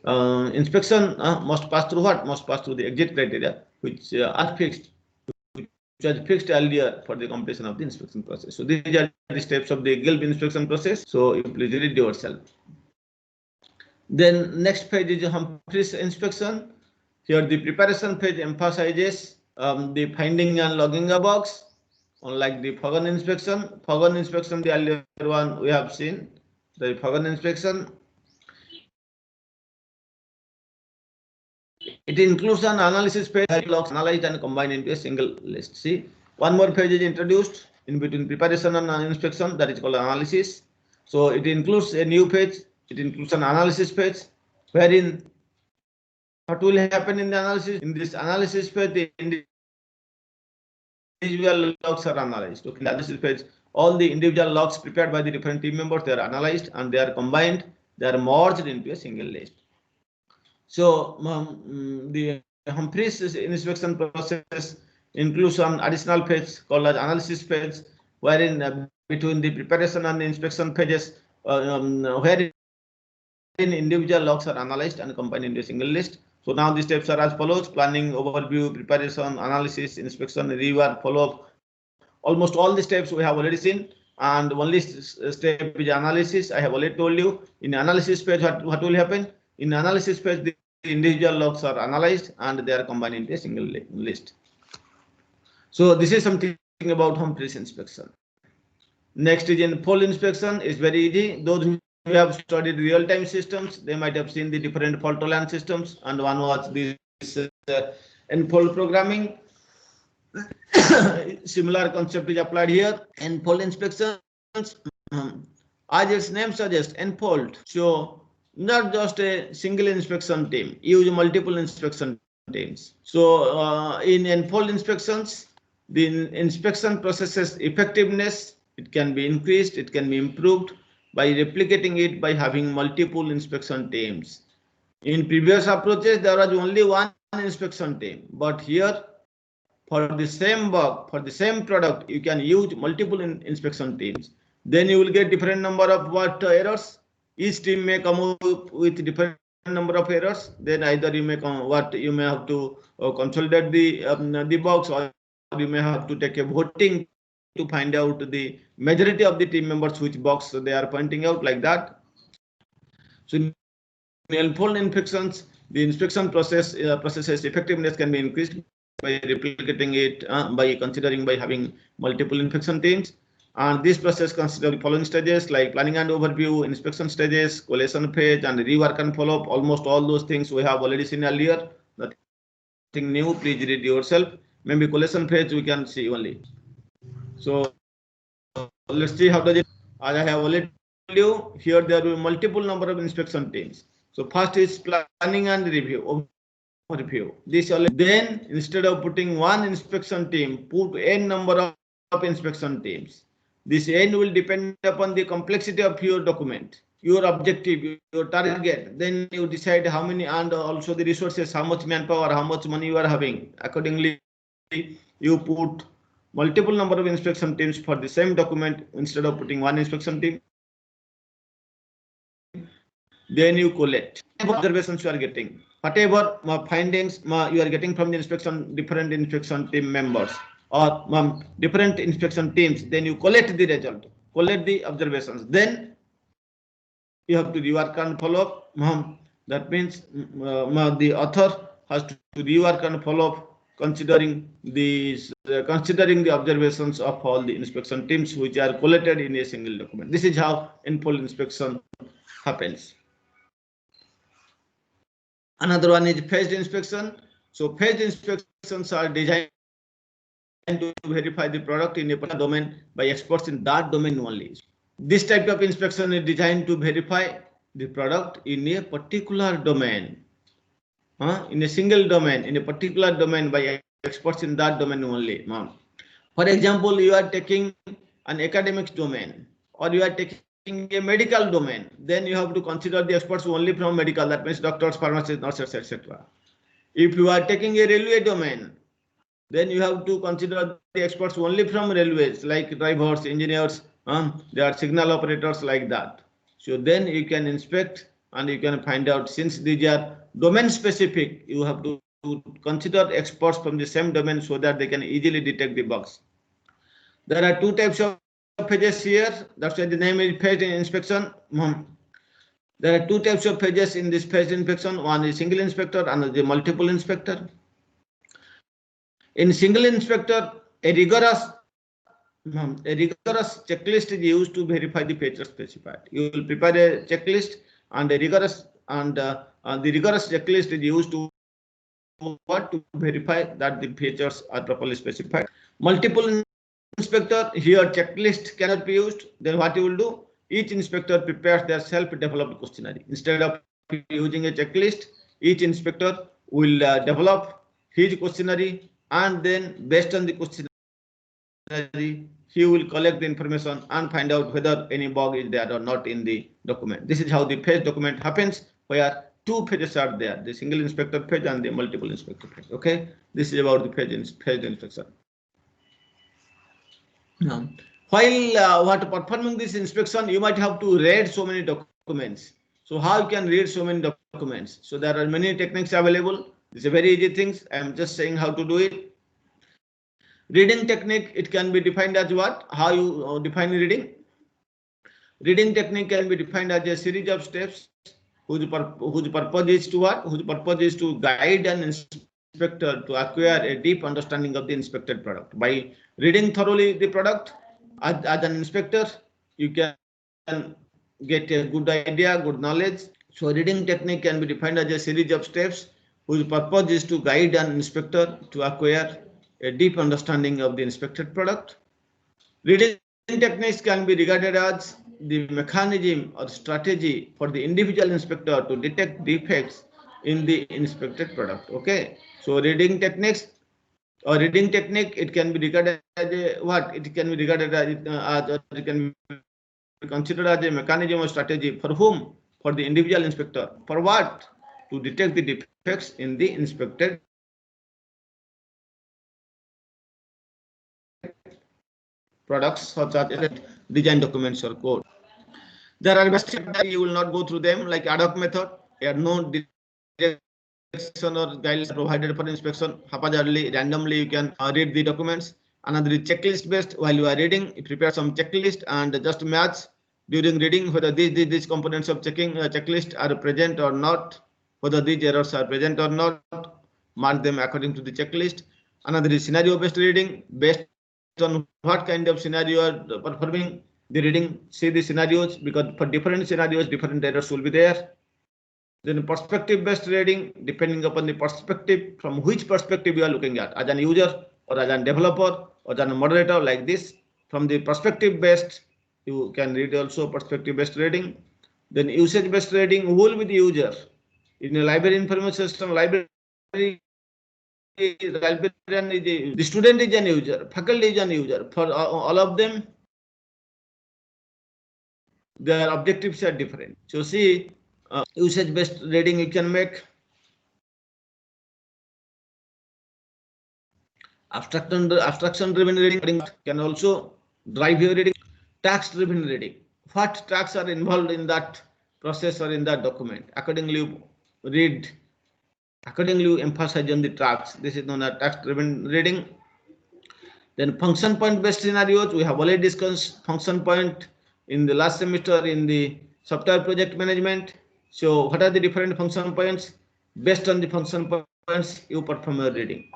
inspection must pass through what? Must pass through the exit criteria, which are fixed. Which was fixed earlier for the completion of the inspection process. So these are the steps of the GILP inspection process. So you please read yourself. Then next page is Humphreys inspection. Here the preparation page emphasizes the finding and logging of bugs. Unlike the Fagan inspection, the earlier one we have seen, the Fagan inspection. It includes an analysis page, logs analyzed and combined into a single list. See, one more page is introduced in between preparation and inspection, that is called analysis. So it includes a new page. It includes an analysis page, wherein what will happen in the analysis? In this analysis page, the individual logs are analyzed. Okay, in the analysis page, all the individual logs prepared by the different team members, they are analyzed and they are combined. They are merged into a single list. So the Humphreys inspection process includes an additional page called as analysis page, wherein between the preparation and the inspection pages, wherein individual logs are analyzed and combined into a single list. So now the steps are as follows: planning, overview, preparation, analysis, inspection, review, follow-up. Almost all the steps we have already seen, and only step is analysis. I have already told you in analysis page what will happen. In analysis page, the individual logs are analyzed and they are combined into a single list. So this is something about Humphreys inspection. Next is Enfold inspection. Is very easy. Those who have studied real-time systems, they might have seen the different fault tolerance systems, and one was this Enfold programming. Similar concept is applied here. Enfold inspections, as its name suggests, Enfold. So not just a single inspection team, use multiple inspection teams. So in Enfold inspections, the inspection process's effectiveness, it can be increased, it can be improved by replicating it by having multiple inspection teams. In previous approaches, there was only one inspection team, but here for the same bug, for the same product, you can use multiple inspection teams. Then you will get different number of errors. each team may come up with different number of errors. Then either you may you may have to consolidate the box, or you may have to take a voting to find out the majority of the team members which box they are pointing out, like that. So in L-fold infections, the inspection process's effectiveness can be increased by replicating it by considering by having multiple inspection teams. And this process considers the following stages like planning and overview, inspection stages, collation phase, and rework and follow-up. Almost all those things we have already seen earlier. Nothing new. Please read yourself. Maybe collation phase we can see only. So let's see how does it. As I have already told you, here there will be multiple number of inspection teams. So first is planning and review. This then instead of putting one inspection team, put n number of inspection teams. This n will depend upon the complexity of your document, your objective, your target. Then you decide how many, and also the resources, how much manpower, how much money you are having. Accordingly, you put multiple number of inspection teams for the same document instead of putting one inspection team. Then you collect observations you are getting, whatever findings you are getting from the different inspection team members or different inspection teams. Then you collect the result, collect the observations. Then you have to rework and follow up. That means the author has to rework and follow up, considering the observations of all the inspection teams which are collected in a single document. This is how N-fold inspection happens. Another one is phased inspection. So phased inspections are designed to verify the product in a particular domain by experts in that domain only. This type of inspection is designed to verify the product in a particular domain, in a single domain, in a particular domain by experts in that domain only. For example, you are taking an academic domain, or you are taking a medical domain, then you have to consider the experts only from medical. That means doctors, pharmacists, nurses, etc. If you are taking a railway domain, then you have to consider the experts only from railways, like drivers, engineers, they are signal operators, like that. So then you can inspect and you can find out, since these are domain specific, you have to consider experts from the same domain so that they can easily detect the bugs. There are two types of phases here. That's why the name is phased inspection. There are two types of phases in this phased inspection. One is single inspector and the multiple inspector. In single inspector, a rigorous checklist is used to verify the features specified. You will prepare a checklist, and the rigorous checklist is used to verify that the features are properly specified. Multiple inspector, here checklist cannot be used. Then what you will do? Each inspector prepares their self-developed questionnaire. Instead of using a checklist, each inspector will develop his questionnaire, and then based on the questionnaire, he will collect the information and find out whether any bug is there or not in the document. This is how the phase document happens, where two phases are there, the single inspector phase and the multiple inspector phase. Okay, this is about the phase inspection. Now, while performing this inspection, you might have to read so many documents. So how you can read so many documents? So there are many techniques available. It's a very easy thing. I'm just saying how to do it. Reading technique, it can be defined as what? How you define reading? Reading technique can be defined as a series of steps whose purpose is to what? Whose purpose is to guide an inspector to acquire a deep understanding of the inspected product. By reading thoroughly the product, as an inspector, you can get a good idea, good knowledge. So reading technique can be defined as a series of steps whose purpose is to guide an inspector to acquire a deep understanding of the inspected product. Reading techniques can be regarded as the mechanism or strategy for the individual inspector to detect defects in the inspected product. Okay, so reading techniques or reading technique, it can be regarded as a what? It can be regarded as it can be considered as a mechanism or strategy for whom? For the individual inspector. For what? To detect the defects in the inspected products, such as design documents or code. There are best that you will not go through them, like ad hoc method. There are no direction or guidelines provided for inspection. Haphazardly, randomly, you can read the documents. Another is checklist based. While you are reading, you prepare some checklist and just match during reading whether these components of checking checklist are present or not, whether these errors are present or not. Mark them according to the checklist. Another is scenario based reading, based on what kind of scenario you are performing the reading. See the scenarios, because for different scenarios different errors will be there. Then perspective based reading, depending upon the perspective, from which perspective you are looking at, as an user or as a developer or as a moderator, like this. From the perspective based, you can read also perspective based reading. Then usage based reading, who will be the user in a library information system? Librarian is the student is an user, faculty is an user. For all of them, their objectives are different. So see, usage based reading you can make. Abstraction driven reading can also drive your reading. Task driven reading, what tasks are involved in that process or in that document, accordingly you read, accordingly you emphasize on the tasks. This is known as task driven reading. Then function point based scenarios, we have already discussed function point in the last semester in the software project management. So what are the different function points? Based on the function points, you perform your reading.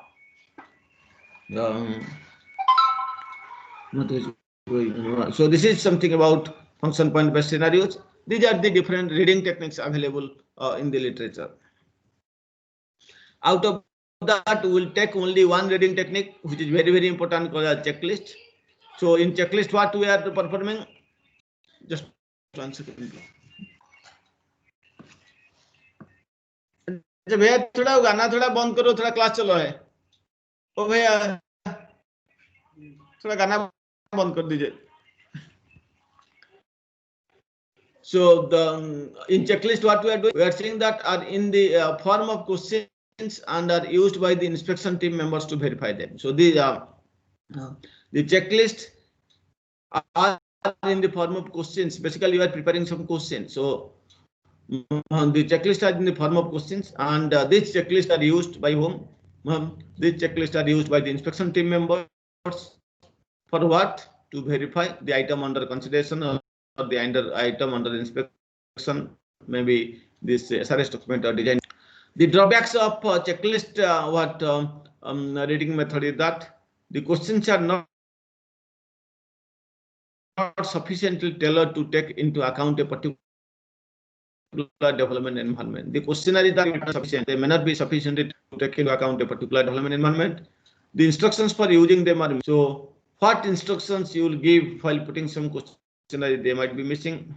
So this is something about function point based scenarios. These are the different reading techniques available in the literature. Out of that, we will take only one reading technique, which is very, very important, called a checklist. So in checklist, what we are performing? Just 1 second. भैया थोड़ा गाना थोड़ा बंद करो, थोड़ा class चलो है. ओ भैया थोड़ा गाना बंद कर दीजिए. So in checklist, what we are doing, we are saying that are in the form of questions and are used by the inspection team members to verify them. So the checklist are in the form of questions. Basically, you are preparing some questions. So the checklist are in the form of questions, and these checklists are used by whom? These checklists are used by the inspection team members for what? To verify the item under consideration or the item under inspection, maybe this SRS document or design. The drawbacks of checklist reading method is that the questions are not sufficiently tailored to take into account a particular development environment. The questionnaire is not sufficient. They may not be sufficient to take into account a particular development environment. The instructions for using them are so. What instructions you will give while putting some questionnaire, they might be missing.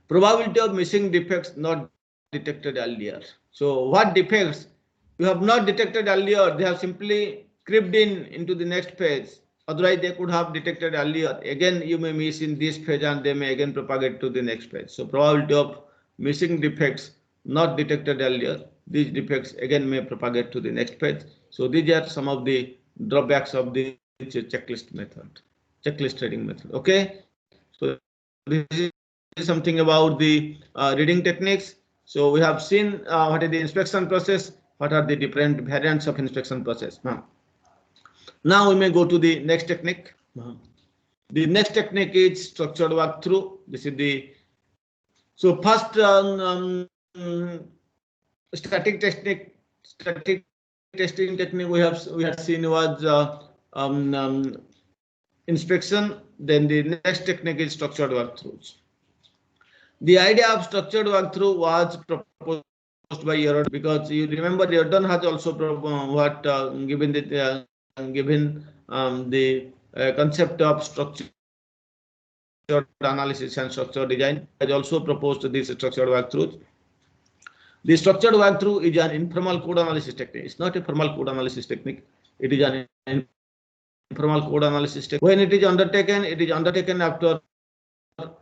Probability of missing defects not detected earlier. So what defects you have not detected earlier, they have simply crept into the next page. Otherwise, they could have detected earlier. Again, you may miss in this page and they may again propagate to the next page. So probability of missing defects not detected earlier, these defects again may propagate to the next page. So these are some of the drawbacks of the checklist method, checklist reading method. Okay, so this is something about the reading techniques. So we have seen what is the inspection process, what are the different variants of inspection process. Now we may go to the next technique. The next technique is structured walkthrough. This is the so first static testing technique we have seen was inspection. Then the next technique is structured walkthroughs. The idea of structured walkthrough was proposed by Jordan, because you remember Jordan has also given the concept of structured analysis and structured design, has also proposed this structured walkthrough. The structured walkthrough is an informal code analysis technique. It's not a formal code analysis technique. It is an informal code analysis technique. When it is undertaken after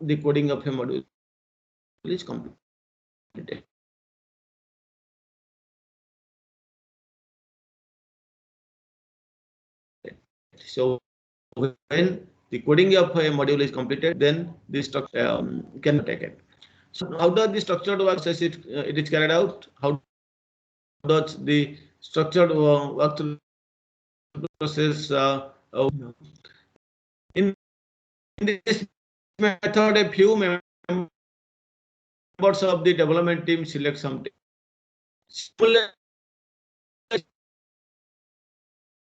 the coding of a module is completed. So when the coding of a module is completed, then this structure can be taken. So how does the structured work process it is carried out? How does the structured work process in this method? A few members of the development team select some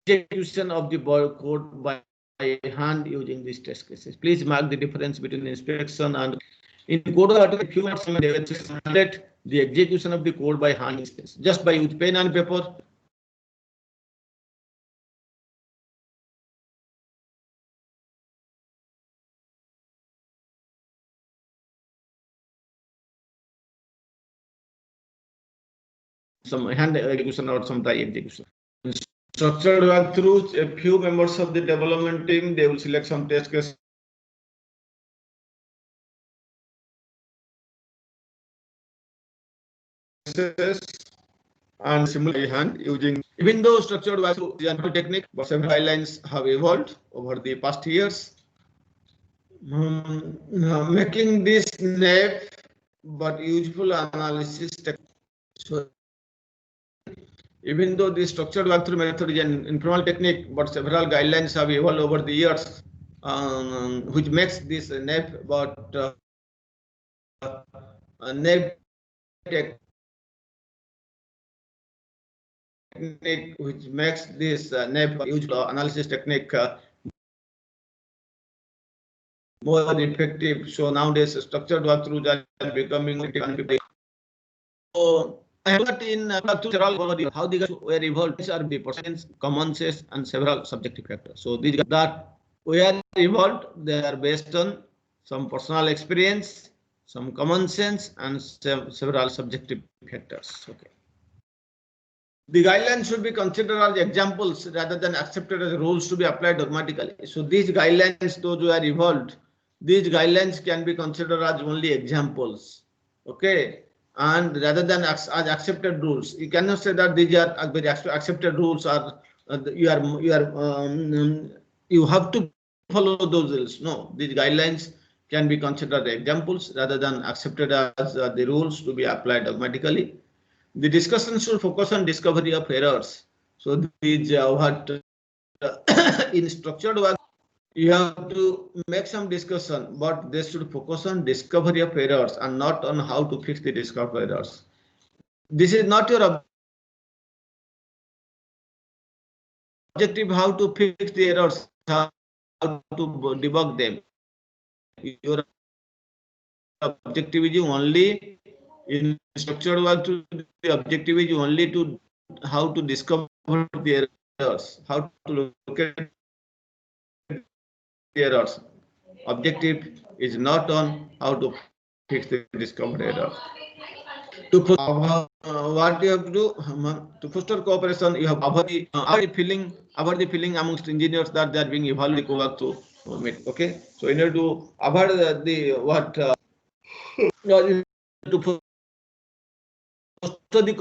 execution of the code by hand using these test cases. Please mark the difference between inspection and in code. A few members select the execution of the code by hand just by use pen and paper. Some hand execution or some die execution. Structured walkthroughs, a few members of the development team, they will select some test cases and simulate hand using. Even though structured walkthrough is a technique, but several guidelines have evolved over the past years, making this naive but useful analysis technique. So even though the structured walkthrough method is an informal technique, but several guidelines have evolved over the years, which makes this naive but naive technique, which makes this naive useful analysis technique more effective. So nowadays, structured walkthroughs are becoming. So I have got in how the guys were evolved. These are the percents, common sense, and several subjective factors. So these that were evolved, they are based on some personal experience, some common sense, and several subjective factors. Okay. The guidelines should be considered as examples rather than accepted as rules to be applied dogmatically. So these guidelines, those who are evolved, these guidelines can be considered as only examples. Okay. And rather than as accepted rules, you cannot say that these are accepted rules are you have to follow those rules. No, these guidelines can be considered examples rather than accepted as the rules to be applied dogmatically. The discussion should focus on discovery of errors. So these in structured work, you have to make some discussion, but they should focus on discovery of errors and not on how to fix the discovered errors. This is not your objective, how to fix the errors, how to debug them. Your objective is only in structured work. The objective is only to how to discover the errors, how to locate the errors. Objective is not on how to fix the discovered error. To what you have to do to foster cooperation, you have avoid the feeling amongst engineers that they are being evaluated work to meet. Okay, so in order to avoid the what to foster the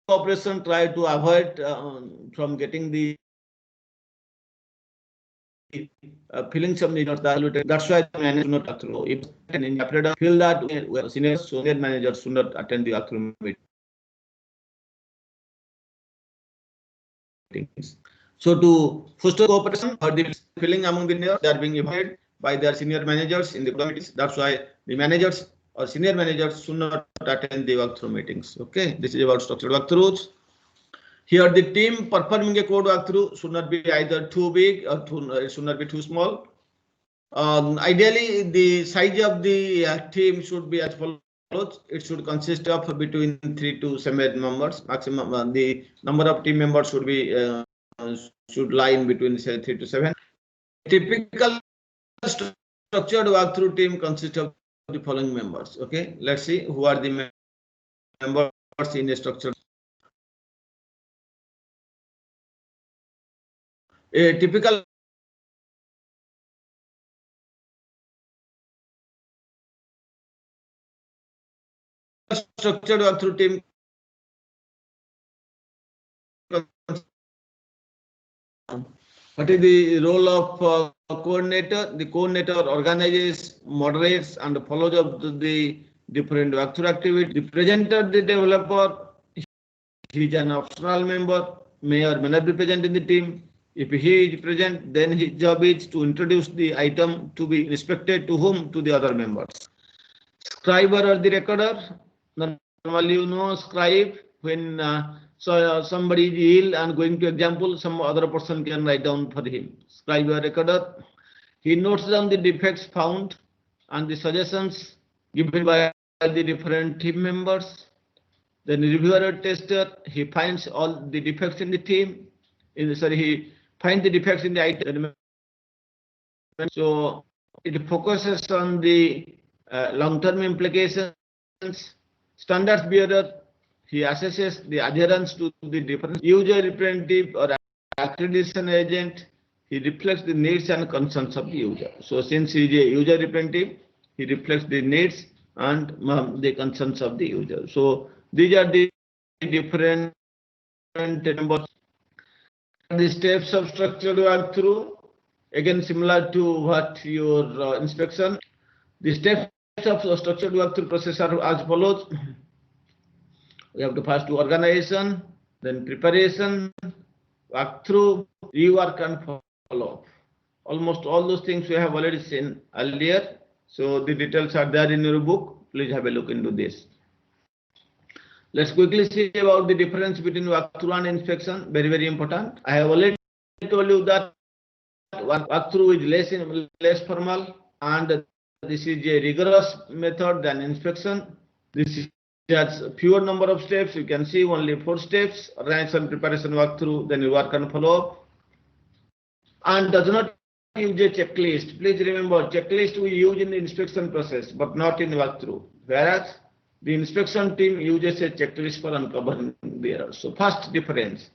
cooperation, try to avoid from getting the feelings of the. That's why the manager not through. If an interpreter feel that senior managers should not attend the walkthrough meetings. So to foster cooperation or the feeling among the engineers, they are being evaluated by their senior managers in the committees. That's why the managers or senior managers should not attend the walkthrough meetings. Okay, this is about structured walkthroughs. Here, the team performing a code walkthrough should not be either too big or it should not be too small. Ideally, the size of the team should be as follows. It should consist of between 3 to 7 members. Maximum the number of team members should be should lie in between say 3 to 7. Typical structured walkthrough team consists of the following members. Okay, let's see who are the members in a structured. A typical structured walkthrough team What is the role of coordinator? The coordinator organizes, moderates, and follows up the different walkthrough activities. The presenter, the developer, he is an optional member, may or may not be present in the team. If he is present, then his job is to introduce the item to be inspected to whom? To the other members. Scriber or the recorder. Normally, you know, scribe, when somebody is ill and going to example, some other person can write down for him. Scribe or recorder. He notes down the defects found and the suggestions given by the different team members. Then reviewer or tester, he finds all the defects in the team. He finds the defects in the item. So it focuses on the long-term implications. Standards bearer, he assesses the adherence to the different user representative or accreditation agent. He reflects the needs and concerns of the user. So since he is a user representative, he reflects the needs and the concerns of the user. So these are the different numbers. The steps of structured walkthrough, again similar to what your inspection. The steps of structured walkthrough process are as follows. We have to first do organization, then preparation, walkthrough, rework, and follow-up. Almost all those things we have already seen earlier. So the details are there in your book. Please have a look into this. Let's quickly see about the difference between walkthrough and inspection. Very, very important. I have already told you that walkthrough is less formal, and this is a rigorous method than inspection. This has fewer number of steps. You can see only 4 steps: organization, preparation, walkthrough, then you work and follow up. And does not use a checklist. Please remember, checklist we use in the inspection process, but not in walkthrough. Whereas the inspection team uses a checklist for uncovering the errors. So first difference.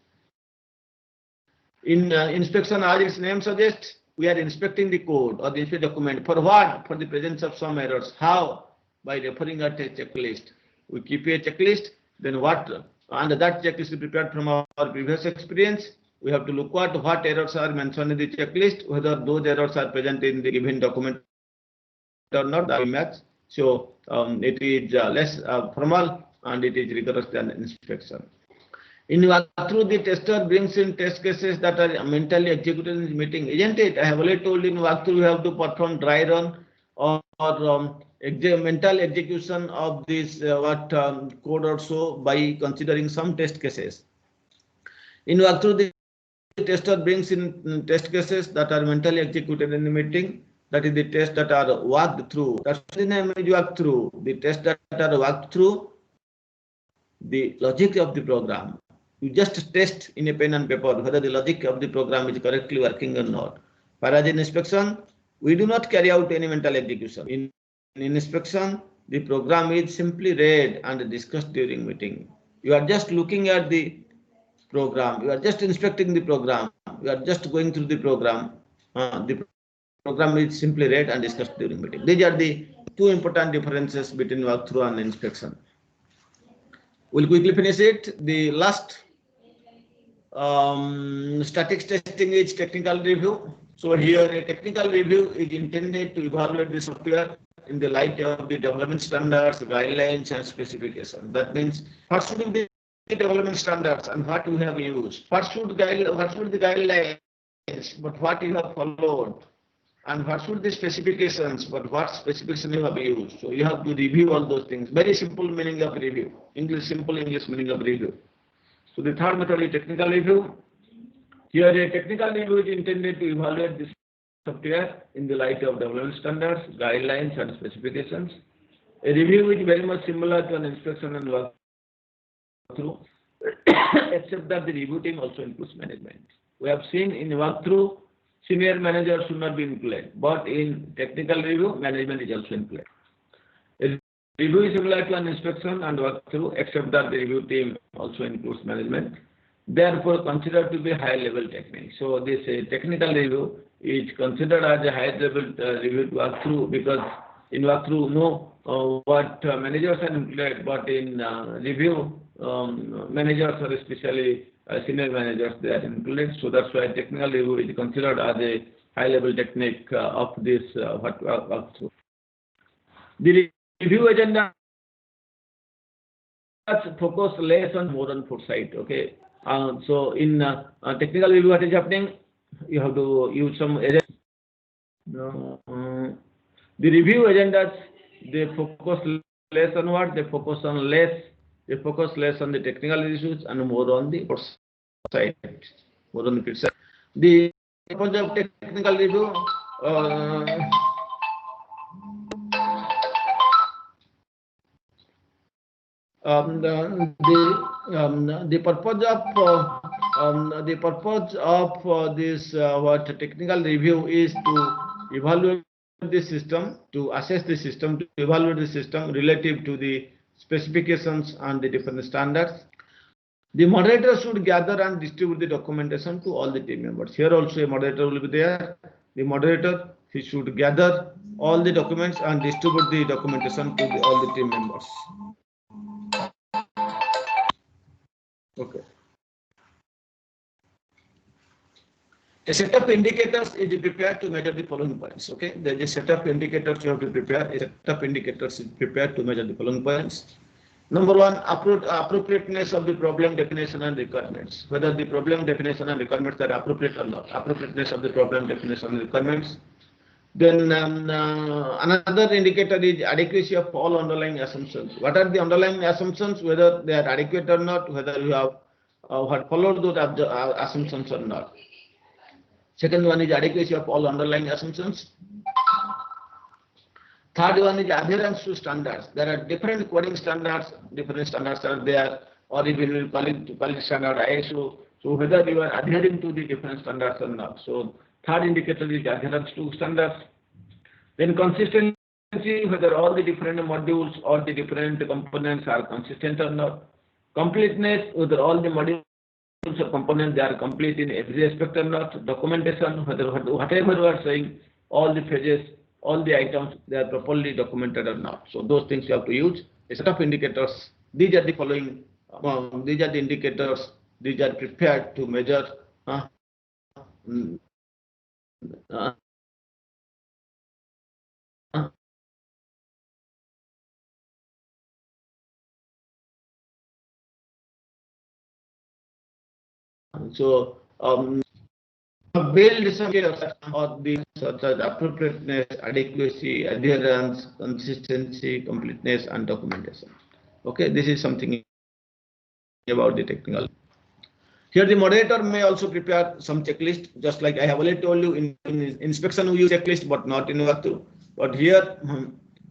In inspection, as its name suggests, we are inspecting the code or the inspection document. For what? For the presence of some errors. How? By referring at a checklist. We keep a checklist, then what? And that checklist is prepared from our previous experience. We have to look at what errors are mentioned in the checklist, whether those errors are present in the given document or not, that we match. So it is less formal and it is rigorous than inspection. In walkthrough, the tester brings in test cases that are mentally executed in the meeting, isn't it? I have already told in walkthrough we have to perform dry run or mental execution of this code or so by considering some test cases. In walkthrough, the tester brings in test cases that are mentally executed in the meeting. That is the tests that are walked through. That's the name is walkthrough. The tests that are walked through the logic of the program. You just test in a pen and paper whether the logic of the program is correctly working or not. Whereas in inspection, we do not carry out any mental execution. In inspection, the program is simply read and discussed during meeting. You are just looking at the program. You are just inspecting the program. You are just going through the program. The program is simply read and discussed during meeting. These are the 2 important differences between walkthrough and inspection. We'll quickly finish it. The last statics testing is technical review. So here a technical review is intended to evaluate the software in the light of the development standards, guidelines, and specifications. That means what should be the development standards and what you have used. What should the guidelines, but what you have followed, and what should the specifications, but what specification you have used. So you have to review all those things. Very simple meaning of review. Simple English meaning of review. So the third method is technical review. Here a technical review is intended to evaluate the software in the light of development standards, guidelines, and specifications. A review is very much similar to an inspection and walkthrough, except that the review team also includes management. We have seen in walkthrough, senior manager should not be included, but in technical review, management is also included. A review is similar to an inspection and walkthrough, except that the review team also includes management. Therefore, considered to be high-level technique. So this technical review is considered as a high-level review to walkthrough, because in walkthrough, what managers are included, but in review, managers are especially senior managers, they are included. So that's why technical review is considered as a high-level technique of this. The review agenda focus less on more on foresight. Okay. So in technical review, what is happening? You have to use some agenda. The review agendas, they focus less on what? They focus less on the technical issues and more on the foresight. More on the foresight. The purpose of technical review. The purpose of this what technical review is to evaluate the system, to assess the system, to evaluate the system relative to the specifications and the different standards. The moderator should gather and distribute the documentation to all the team members. Here also a moderator will be there. The moderator, he should gather all the documents and distribute the documentation to all the team members. Okay. A set of indicators is prepared to measure the following points. Okay, there is a set of indicators you have to prepare. A set of indicators is prepared to measure the following points. Number one, appropriateness of the problem definition and requirements. Whether the problem definition and requirements are appropriate or not. Appropriateness of the problem definition and requirements. Then another indicator is adequacy of all underlying assumptions. What are the underlying assumptions? Whether they are adequate or not. Whether you have followed those assumptions or not. Second one is adequacy of all underlying assumptions. Third one is adherence to standards. There are different coding standards, different standards are there, or even we call it standard ISO. So whether you are adhering to the different standards or not. So third indicator is adherence to standards. Then consistency, whether all the different modules or the different components are consistent or not. Completeness, whether all the modules or components they are complete in every aspect or not. Documentation, whether whatever we are saying, all the phases, all the items, they are properly documented or not. So those things you have to use. A set of indicators. These are the following. These are the indicators. These are prepared to measure. So build some of these such as appropriateness, adequacy, adherence, consistency, completeness, and documentation. Okay, this is something about the technical. Here the moderator may also prepare some checklist, just like I have already told you in inspection we use checklist, but not in workflow. But here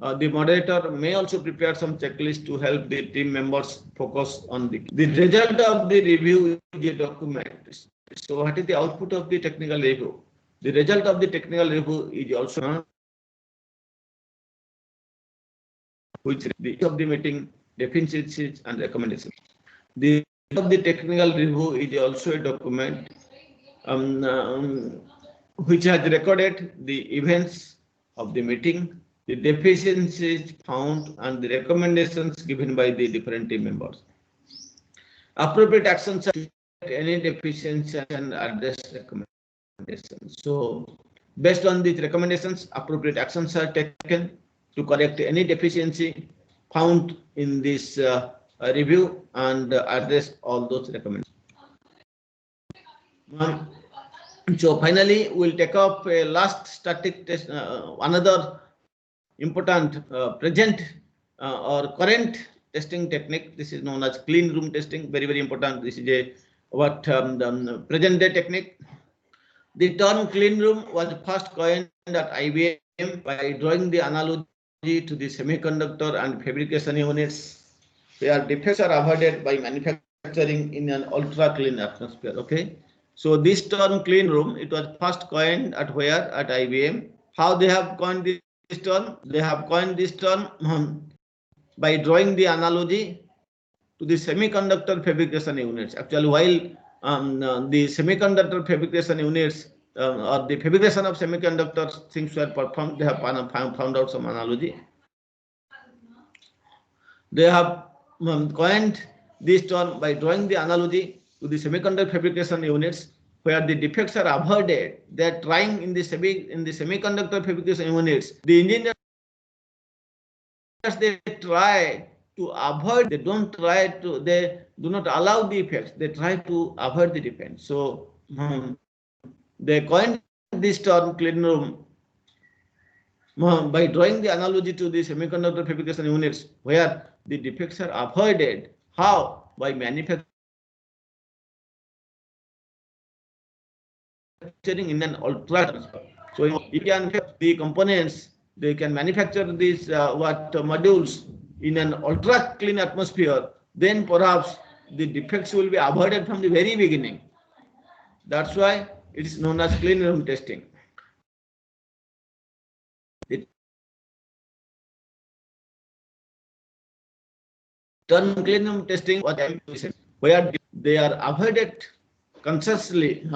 the moderator may also prepare some checklist to help the team members focus on the result of the review is a document. So what is the output of the technical review? The result of the technical review is also which the of the meeting deficiencies and recommendations. The of the technical review is also a document which has recorded the events of the meeting, the deficiencies found, and the recommendations given by the different team members. Appropriate actions are any deficiency and address recommendations. So based on these recommendations, appropriate actions are taken to correct any deficiency found in this review and address all those recommendations. So finally, we'll take up a last static test, another important present or current testing technique. This is known as clean room testing. Very, very important. This is a the present day technique. The term clean room was first coined at IBM by drawing the analogy to the semiconductor and fabrication units, where defects are avoided by manufacturing in an ultra clean atmosphere. Okay, so this term clean room, it was first coined at where? At IBM. How they have coined this term? They have coined this term by drawing the analogy to the semiconductor fabrication units. Actually, while the semiconductor fabrication units or the fabrication of semiconductor things were performed, they have found out some analogy. They have coined this term by drawing the analogy to the semiconductor fabrication units where the defects are avoided. They are trying in the semiconductor fabrication units. The engineers, they try to avoid. They do not allow the effects. They try to avoid the defects. So they coined this term clean room by drawing the analogy to the semiconductor fabrication units where the defects are avoided. How? By manufacturing in an ultra. So you can have the components. They can manufacture these modules in an ultra clean atmosphere. Then perhaps the defects will be avoided from the very beginning. That's why it is known as clean room testing. The term clean room testing, what I said, where they are avoided consciously,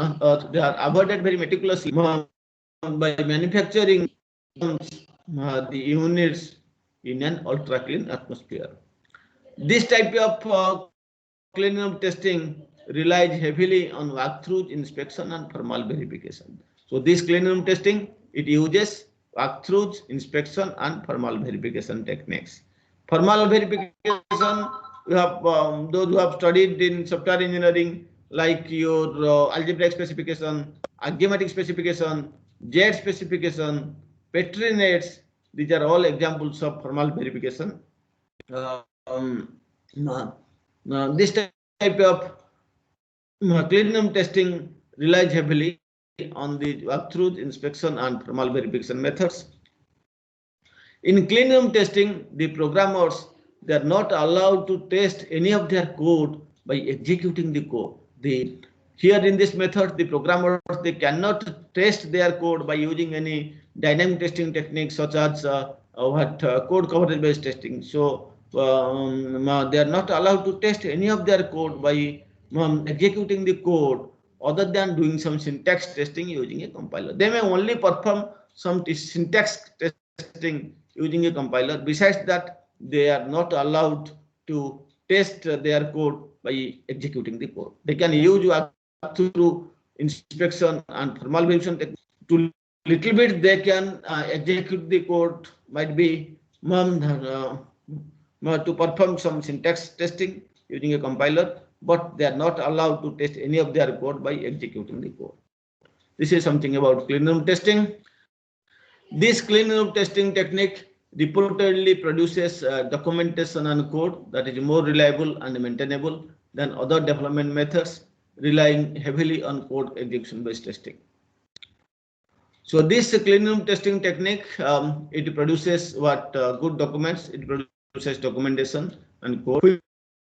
they are avoided very meticulously by manufacturing the units in an ultra clean atmosphere. This type of clean room testing relies heavily on walkthrough inspection and thermal verification. So this clean room testing, it uses walkthroughs, inspection and thermal verification techniques. Thermal verification, we have those who have studied in software engineering, like your algebraic specification, arithmetic specification, Z specification, Petri nets. These are all examples of thermal verification. This type of clean room testing relies heavily on the walkthrough, inspection, and thermal verification methods. In clean room testing, the programmers, they are not allowed to test any of their code by executing the code. Here in this method, the programmers, they cannot test their code by using any dynamic testing techniques such as code coverage based testing. So they are not allowed to test any of their code by executing the code other than doing some syntax testing using a compiler. They may only perform some syntax testing using a compiler. Besides that, they are not allowed to test their code by executing the code. They can use through inspection and thermal verification. To little bit they can execute the code, might be to perform some syntax testing using a compiler, but they are not allowed to test any of their code by executing the code. This is something about clean room testing. This clean room testing technique reportedly produces documentation and code that is more reliable and maintainable than other development methods relying heavily on code execution based testing. So this clean room testing technique, it produces good documents, it produces documentation and code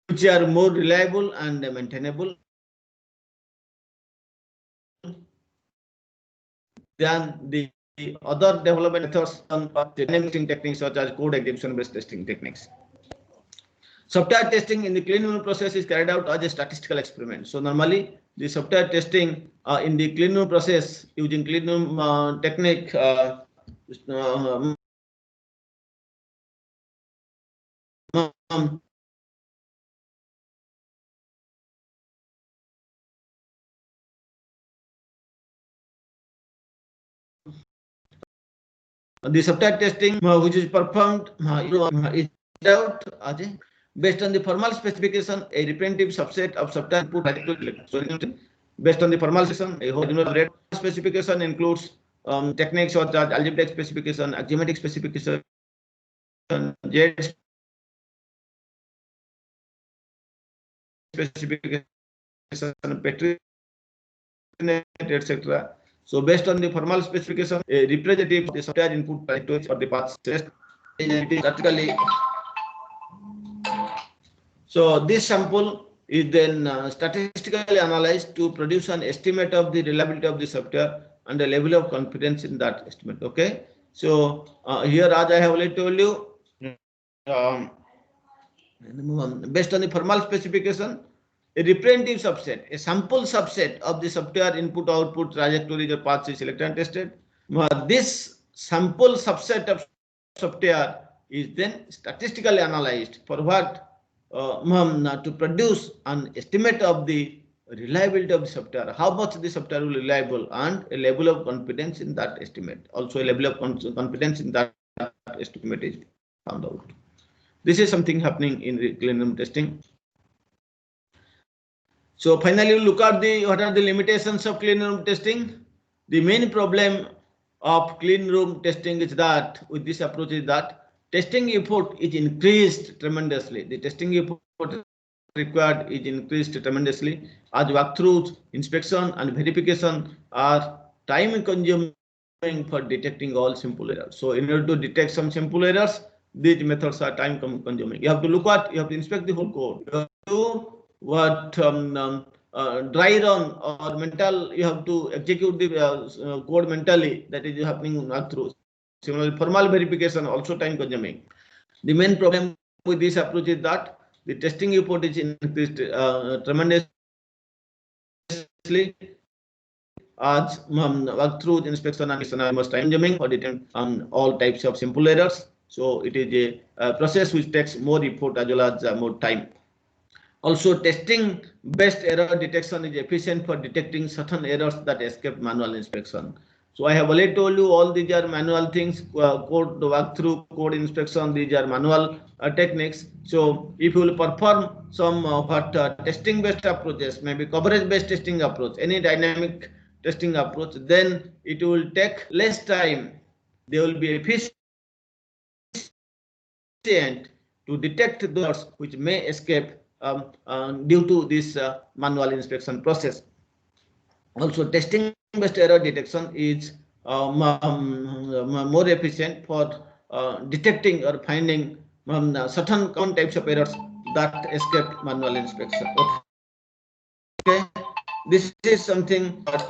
which are more reliable and maintainable than the other development methods and dynamic testing techniques such as code execution based testing techniques. Software testing in the clean room process is carried out as a statistical experiment. So normally the software testing in the clean room process using clean room technique the software testing which is performed is out based on the formal specification, a representative subset of software input. So based on the formal specification, a whole specification includes techniques such as algebraic specification, arithmetic specification, Z specification, Petri net, etc. So based on the formal specification, a representative of the software input or the path test statistically. So this sample is then statistically analyzed to produce an estimate of the reliability of the software and the level of confidence in that estimate. Okay. So here, as I have already told you, based on the formal specification, a representative subset, a sample subset of the software input output trajectories or paths is selected and tested. This sample subset of software is then statistically analyzed for what to produce an estimate of the reliability of the software, how much the software will be reliable, and a level of confidence in that estimate. Also, a level of confidence in that estimate is found out. This is something happening in the clean room testing. So finally, look at what are the limitations of clean room testing. The main problem of clean room testing is that with this approach is that testing effort is increased tremendously. The testing effort required is increased tremendously as walkthroughs, inspection, and verification are time consuming for detecting all simple errors. So in order to detect some simple errors, these methods are time consuming. You have to look at, you have to inspect the whole code. You have to dry run or mental, you have to execute the code mentally, that is happening through. Similarly, formal verification also time consuming. The main problem with this approach is that the testing effort is increased tremendously as walkthrough, inspection, and almost time consuming for detecting all types of simple errors. So it is a process which takes more effort as well as more time. Also, testing based error detection is efficient for detecting certain errors that escape manual inspection. So I have already told you all these are manual things, code walkthrough, code inspection, these are manual techniques. So if you will perform some testing based approaches, maybe coverage based testing approach, any dynamic testing approach, then it will take less time. They will be efficient to detect those which may escape due to this manual inspection process. Also, testing based error detection is more efficient for detecting or finding certain common types of errors that escape manual inspection. Okay, this is something that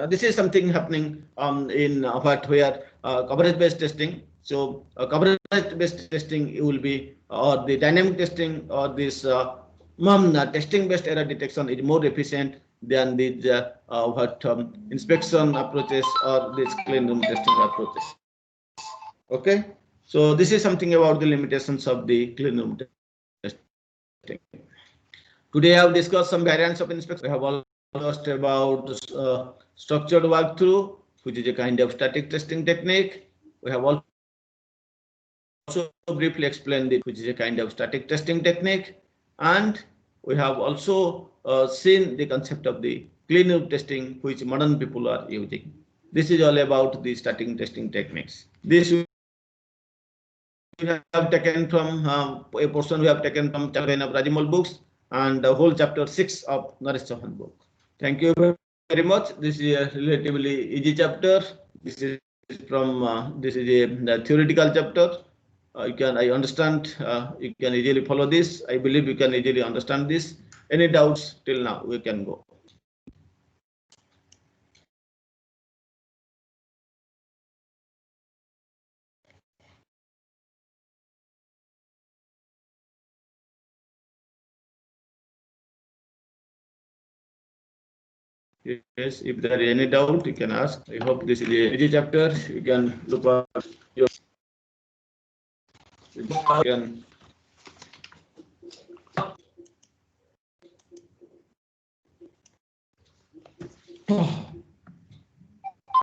this is something happening in where coverage based testing. So coverage based testing will be, or the dynamic testing, or this testing based error detection is more efficient than the inspection approaches or this clean room testing approaches. Okay, so this is something about the limitations of the clean room testing. Today I have discussed some variants of inspection. We have discussed about structured walkthrough, which is a kind of static testing technique. We have also briefly explained it, which is a kind of static testing technique. And we have also seen the concept of the clean room testing, which modern people are using. This is all about the static testing techniques. This we have taken from a portion we have taken from chapter 9 of Rajamal books and the whole chapter 6 of Naresh Chauhan book. Thank you very much. This is a relatively easy chapter. This is from this is a theoretical chapter. I understand. You can easily follow this. I believe you can easily understand this. Any doubts till now? We can go. Yes, if there is any doubt, you can ask. I hope this is a easy chapter. You can look at your. You can